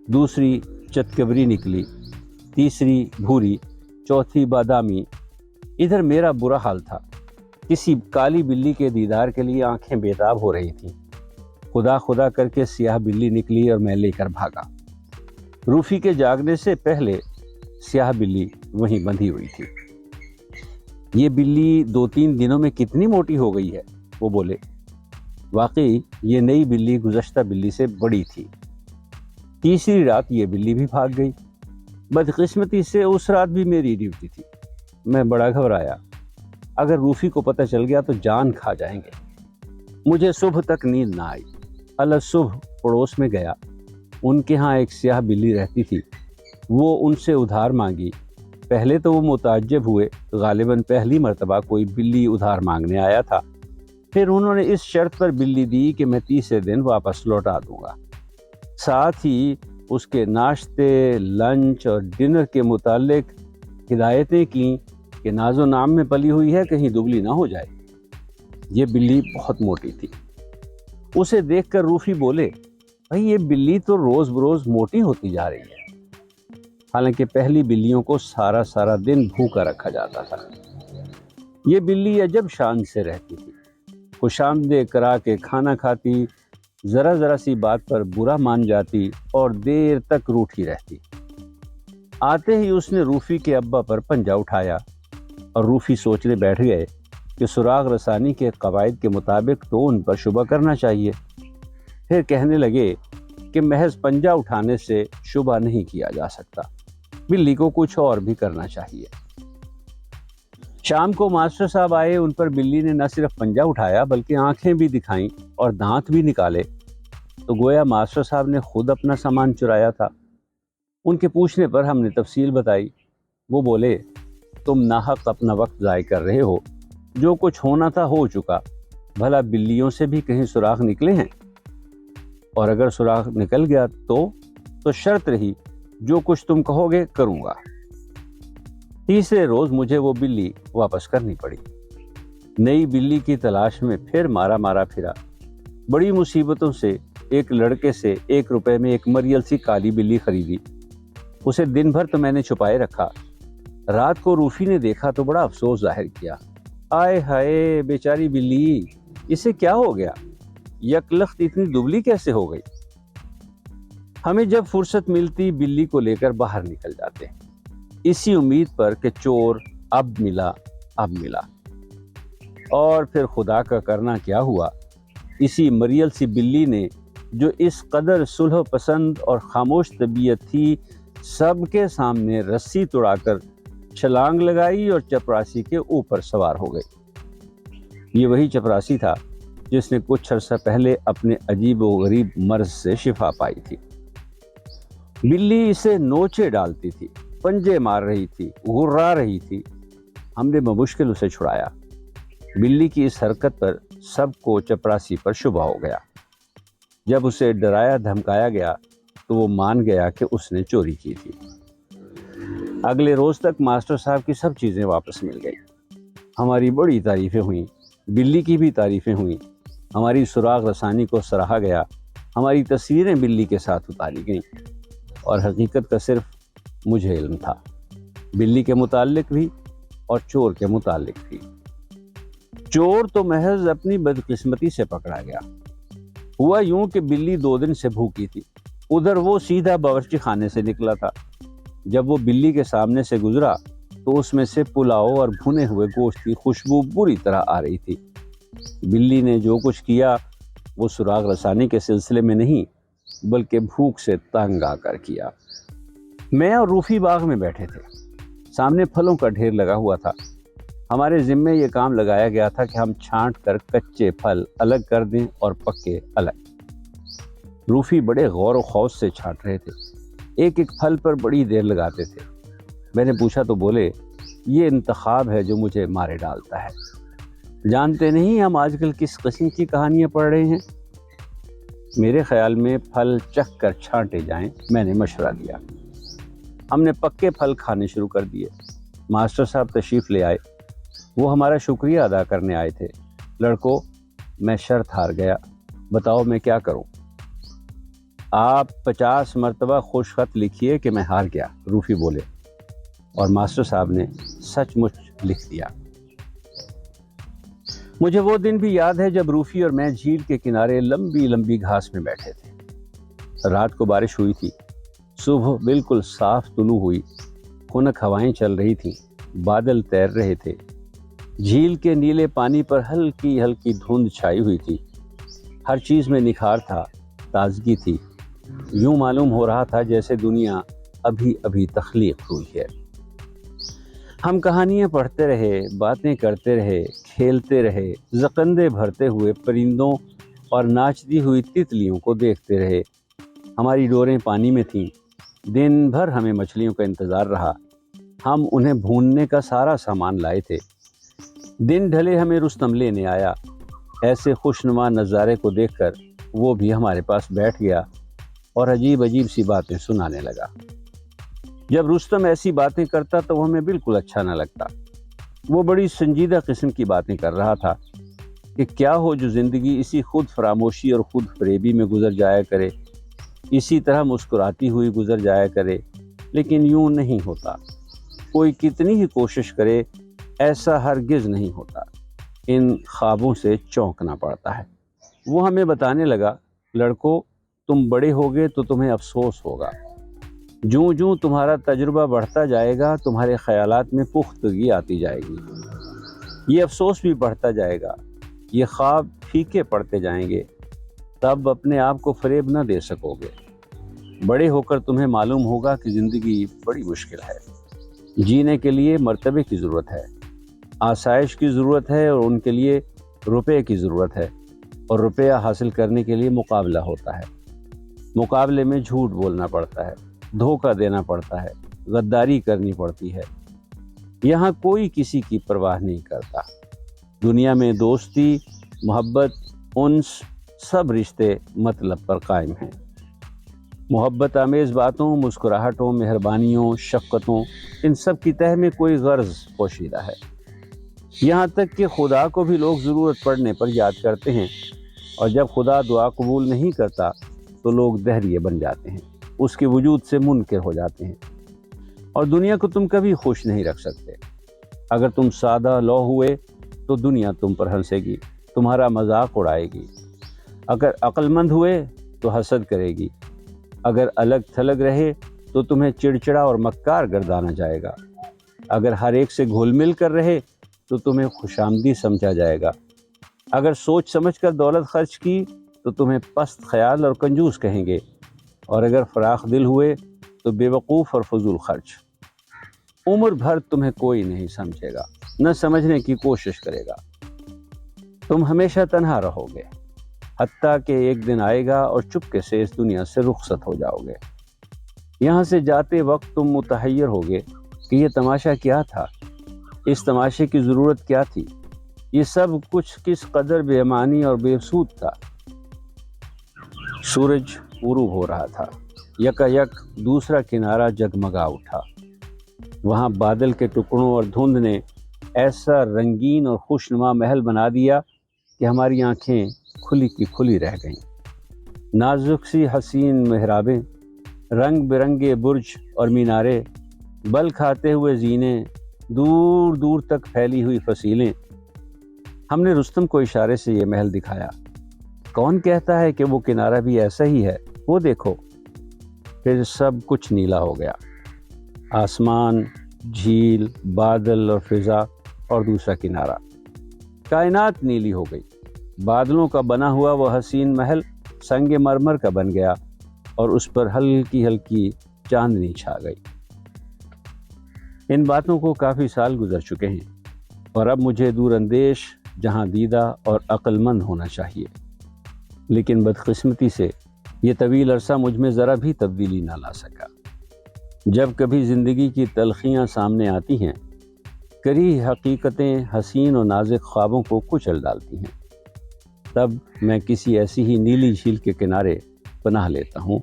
دوسری چتکبری نکلی، تیسری بھوری، چوتھی بادامی۔ ادھر میرا برا حال تھا، کسی کالی بلی کے دیدار کے لیے آنکھیں بےتاب ہو رہی تھیں۔ خدا خدا کر کے سیاہ بلی نکلی اور میں لے کر بھاگا۔ روفی کے جاگنے سے پہلے سیاہ بلی وہیں بندھی ہوئی تھی۔ یہ بلی 2-3 دنوں میں کتنی موٹی ہو گئی ہے، وہ بولے۔ واقعی یہ نئی بلی گزشتہ بلی سے بڑی تھی۔ تیسری رات یہ بلی بھی بھاگ گئی۔ بدقسمتی سے اس رات بھی میری ڈیوٹی تھی۔ میں بڑا گھبرایا، اگر روفی کو پتہ چل گیا تو جان کھا جائیں گے۔ مجھے صبح تک نیند نہ آئی۔ صبح پڑوس میں گیا، ان کے ہاں ایک سیاہ بلی رہتی تھی۔ وہ ان سے ادھار مانگی۔ پہلے تو وہ متعجب ہوئے، غالباً پہلی مرتبہ کوئی بلی ادھار مانگنے آیا تھا۔ پھر انہوں نے اس شرط پر بلی دی کہ میں تیسرے دن واپس لوٹا دوں گا۔ ساتھ ہی اس کے ناشتے، لنچ اور ڈنر کے متعلق ہدایتیں کیں کہ ناز و نام میں پلی ہوئی ہے، کہیں دبلی نہ ہو جائے۔ یہ بلی بہت موٹی تھی۔ اسے دیکھ کر روفی بولے، بھائی یہ بلی تو روز بروز موٹی ہوتی جا رہی ہے۔ حالانکہ پہلی بلیوں کو سارا دن بھوکا رکھا جاتا تھا۔ یہ بلی عجب شان سے رہتی تھی، خوش آمدید کرا کے کھانا کھاتی، ذرا سی بات پر برا مان جاتی اور دیر تک روٹھی رہتی۔ آتے ہی اس نے روفی کے ابا پر پنجہ اٹھایا اور روفی سوچنے بیٹھ گئے کہ سراغ رسانی کے قواعد کے مطابق تو ان پر شبہ کرنا چاہیے۔ پھر کہنے لگے کہ محض پنجہ اٹھانے سے شبہ نہیں کیا جا سکتا، بلی کو کچھ اور بھی کرنا چاہیے۔ شام کو ماسٹر صاحب آئے، ان پر بلی نے نہ صرف پنجہ اٹھایا بلکہ آنکھیں بھی دکھائیں اور دانت بھی نکالے، تو گویا ماسٹر صاحب نے خود اپنا سامان چرایا تھا۔ ان کے پوچھنے پر ہم نے تفصیل بتائی۔ وہ بولے، تم ناحق اپنا وقت ضائع کر رہے ہو، جو کچھ ہونا تھا ہو چکا، بھلا بلیوں سے بھی کہیں سراغ نکلے ہیں؟ اور اگر سراغ نکل گیا تو شرط رہی، جو کچھ تم کہو گے کروں گا۔ تیسرے روز مجھے وہ بلی واپس کرنی پڑی۔ نئی بلی کی تلاش میں پھر مارا پھرا۔ بڑی مصیبتوں سے ایک لڑکے سے 1 روپے میں ایک مریل سی کالی بلی خریدی۔ اسے دن بھر تو میں نے چھپائے رکھا۔ رات کو روفی نے دیکھا تو بڑا افسوس ظاہر کیا۔ آئے ہائے بیچاری بلی، اسے کیا ہو گیا؟ یک لخت اتنی دبلی کیسے ہو گئی؟ ہمیں جب فرصت ملتی بلی کو لے کر باہر نکل جاتے، اسی امید پر کہ چور اب ملا۔ اور پھر خدا کا کرنا کیا ہوا، اسی مریل سی بلی نے جو اس قدر صلح پسند اور خاموش طبیعت تھی، سب کے سامنے رسی توڑا کر چھلانگ لگائی اور چپراسی کے اوپر سوار ہو گئی۔ یہ وہی چپراسی تھا جس نے کچھ عرصہ پہلے اپنے عجیب و غریب مرض سے شفا پائی تھی۔ بلی اسے نوچے ڈالتی تھی، پنجے مار رہی تھی، غرا رہی تھی۔ ہم نے بمشکل اسے چھڑایا۔ بلی کی اس حرکت پر سب کو چپراسی پر شبہ ہو گیا۔ جب اسے ڈرایا دھمکایا گیا تو وہ مان گیا کہ اس نے چوری کی تھی۔ اگلے روز تک ماسٹر صاحب کی سب چیزیں واپس مل گئی۔ ہماری بڑی تعریفیں ہوئیں، بلی کی بھی تعریفیں ہوئیں، ہماری سراغ رسانی کو سراہا گیا، ہماری تصویریں بلی کے ساتھ اتاری گئیں، اور حقیقت کا صرف مجھے علم تھا، بلی کے متعلق بھی اور چور کے متعلق بھی۔ چور تو محض اپنی بدقسمتی سے پکڑا گیا۔ ہوا یوں کہ بلی 2 دن سے بھوکی تھی، ادھر وہ سیدھا باورچی خانے سے نکلا تھا۔ جب وہ بلی کے سامنے سے گزرا تو اس میں سے پلاؤ اور بھنے ہوئے گوشت کی خوشبو بری طرح آ رہی تھی۔ بلی نے جو کچھ کیا وہ سراغ رسانی کے سلسلے میں نہیں بلکہ بھوک سے تنگ آ کر کیا۔ میں اور روفی باغ میں بیٹھے تھے، سامنے پھلوں کا ڈھیر لگا ہوا تھا۔ ہمارے ذمے یہ کام لگایا گیا تھا کہ ہم چھانٹ کر کچے پھل الگ کر دیں اور پکے الگ۔ روفی بڑے غور و خوض سے چھانٹ رہے تھے، ایک پھل پر بڑی دیر لگاتے تھے۔ میں نے پوچھا تو بولے، یہ انتخاب ہے جو مجھے مارے ڈالتا ہے۔ جانتے نہیں ہم آج کل کس قسم کی کہانیاں پڑھ رہے ہیں؟ میرے خیال میں پھل چکھ کر چھانٹے جائیں، میں نے مشورہ دیا۔ ہم نے پکے پھل کھانے شروع کر دیے۔ ماسٹر صاحب تشریف لے آئے، وہ ہمارا شکریہ ادا کرنے آئے تھے۔ لڑکو، میں شرط ہار گیا، بتاؤ میں کیا کروں؟ آپ 50 مرتبہ خوش خط لکھیے کہ میں ہار گیا، روفی بولے، اور ماسٹر صاحب نے سچ مچ لکھ دیا۔ مجھے وہ دن بھی یاد ہے جب روفی اور میں جھیل کے کنارے لمبی گھاس میں بیٹھے تھے۔ رات کو بارش ہوئی تھی، صبح بالکل صاف طلوع ہوئی، خنک ہوائیں چل رہی تھیں، بادل تیر رہے تھے، جھیل کے نیلے پانی پر ہلکی ہلکی دھند چھائی ہوئی تھی، ہر چیز میں نکھار تھا، تازگی تھی، یوں معلوم ہو رہا تھا جیسے دنیا ابھی ابھی تخلیق ہوئی ہے۔ ہم کہانیاں پڑھتے رہے، باتیں کرتے رہے، کھیلتے رہے، زقندے بھرتے ہوئے پرندوں اور ناچتی ہوئی تتلیوں کو دیکھتے رہے۔ ہماری ڈوریں پانی میں تھیں، دن بھر ہمیں مچھلیوں کا انتظار رہا، ہم انہیں بھوننے کا سارا سامان لائے تھے۔ دن ڈھلے ہمیں رستم لینے آیا، ایسے خوشنما نظارے کو دیکھ کر وہ بھی ہمارے پاس بیٹھ گیا اور عجیب عجیب سی باتیں سنانے لگا۔ جب رستم ایسی باتیں کرتا تو وہ ہمیں بالکل اچھا نہ لگتا۔ وہ بڑی سنجیدہ قسم کی باتیں کر رہا تھا کہ کیا ہو جو زندگی اسی خود فراموشی اور خود فریبی میں گزر جایا کرے، اسی طرح مسکراتی ہوئی گزر جایا کرے، لیکن یوں نہیں ہوتا۔ کوئی کتنی ہی کوشش کرے ایسا ہرگز نہیں ہوتا، ان خوابوں سے چونکنا پڑتا ہے۔ وہ ہمیں بتانے لگا، لڑکو تم بڑے ہوگے تو تمہیں افسوس ہوگا، جوں جوں تمہارا تجربہ بڑھتا جائے گا تمہارے خیالات میں پختگی آتی جائے گی، یہ افسوس بھی بڑھتا جائے گا، یہ خواب پھیکے پڑتے جائیں گے، تب اپنے آپ کو فریب نہ دے سکو گے۔ بڑے ہو کر تمہیں معلوم ہوگا کہ زندگی بڑی مشکل ہے، جینے کے لیے مرتبے کی ضرورت ہے، آسائش کی ضرورت ہے، اور ان کے لیے روپے کی ضرورت ہے، اور روپیہ حاصل کرنے کے لیے مقابلہ ہوتا ہے، مقابلے میں جھوٹ بولنا پڑتا ہے، دھوکہ دینا پڑتا ہے، غداری کرنی پڑتی ہے۔ یہاں کوئی کسی کی پرواہ نہیں کرتا۔ دنیا میں دوستی، محبت، انس، سب رشتے مطلب پر قائم ہیں۔ محبت آمیز باتوں، مسکراہٹوں، مہربانیوں، شفقتوں، ان سب کی تہہ میں کوئی غرض پوشیدہ ہے۔ یہاں تک کہ خدا کو بھی لوگ ضرورت پڑنے پر یاد کرتے ہیں، اور جب خدا دعا قبول نہیں کرتا تو لوگ دہریے بن جاتے ہیں، اس کے وجود سے منکر ہو جاتے ہیں۔ اور دنیا کو تم کبھی خوش نہیں رکھ سکتے۔ اگر تم سادہ لو ہوئے تو دنیا تم پر ہنسے گی، تمہارا مذاق اڑائے گی۔ اگر عقل مند ہوئے تو حسد کرے گی، اگر الگ تھلگ رہے تو تمہیں چڑچڑا اور مکار گردانا جائے گا، اگر ہر ایک سے گھل مل کر رہے تو تمہیں خوشامدی سمجھا جائے گا، اگر سوچ سمجھ کر دولت خرچ کی تو تمہیں پست خیال اور کنجوس کہیں گے، اور اگر فراخ دل ہوئے تو بے وقوف اور فضول خرچ۔ عمر بھر تمہیں کوئی نہیں سمجھے گا، نہ سمجھنے کی کوشش کرے گا۔ تم ہمیشہ تنہا رہو گے، حتیٰ کہ ایک دن آئے گا اور چپکے سے اس دنیا سے رخصت ہو جاؤ گے۔ یہاں سے جاتے وقت تم متحیر ہوگے کہ یہ تماشا کیا تھا، اس تماشے کی ضرورت کیا تھی، یہ سب کچھ کس قدر بے معنی اور بے سود تھا۔ سورج غروب ہو رہا تھا، یکا یک دوسرا کنارہ جگمگا اٹھا۔ وہاں بادل کے ٹکڑوں اور دھند نے ایسا رنگین اور خوشنما محل بنا دیا کہ ہماری آنکھیں کھلی کی کھلی رہ گئیں۔ نازک سی حسین محرابیں، رنگ برنگے برج اور مینارے، بل کھاتے ہوئے زینے، دور دور تک پھیلی ہوئی فصیلیں۔ ہم نے رستم کو اشارے سے یہ محل دکھایا۔ کون کہتا ہے کہ وہ کنارہ بھی ایسا ہی ہے؟ وہ دیکھو۔ پھر سب کچھ نیلا ہو گیا، آسمان، جھیل، بادل اور فضا، اور دوسرا کنارہ۔ کائنات نیلی ہو گئی، بادلوں کا بنا ہوا وہ حسین محل سنگ مرمر کا بن گیا، اور اس پر ہلکی ہلکی چاندنی چھا گئی۔ ان باتوں کو کافی سال گزر چکے ہیں، اور اب مجھے دور اندیش، جہاں دیدہ اور عقل مند ہونا چاہیے، لیکن بدقسمتی سے یہ طویل عرصہ مجھ میں ذرا بھی تبدیلی نہ لا سکا۔ جب کبھی زندگی کی تلخیاں سامنے آتی ہیں، کری حقیقتیں حسین و نازک خوابوں کو کچل ڈالتی ہیں، تب میں کسی ایسی ہی نیلی جھیل کے کنارے پناہ لیتا ہوں،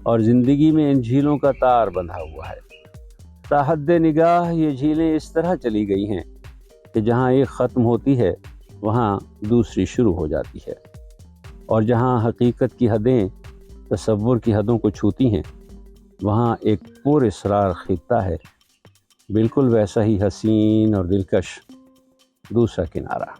اور زندگی میں ان جھیلوں کا تار بندھا ہوا ہے۔ تاحد نگاہ یہ جھیلیں اس طرح چلی گئی ہیں کہ جہاں ایک ختم ہوتی ہے وہاں دوسری شروع ہو جاتی ہے، اور جہاں حقیقت کی حدیں تصور کی حدوں کو چھوتی ہیں وہاں ایک پر اسرار خطہ ہے، بالکل ویسا ہی حسین اور دلکش دوسرا کنارہ۔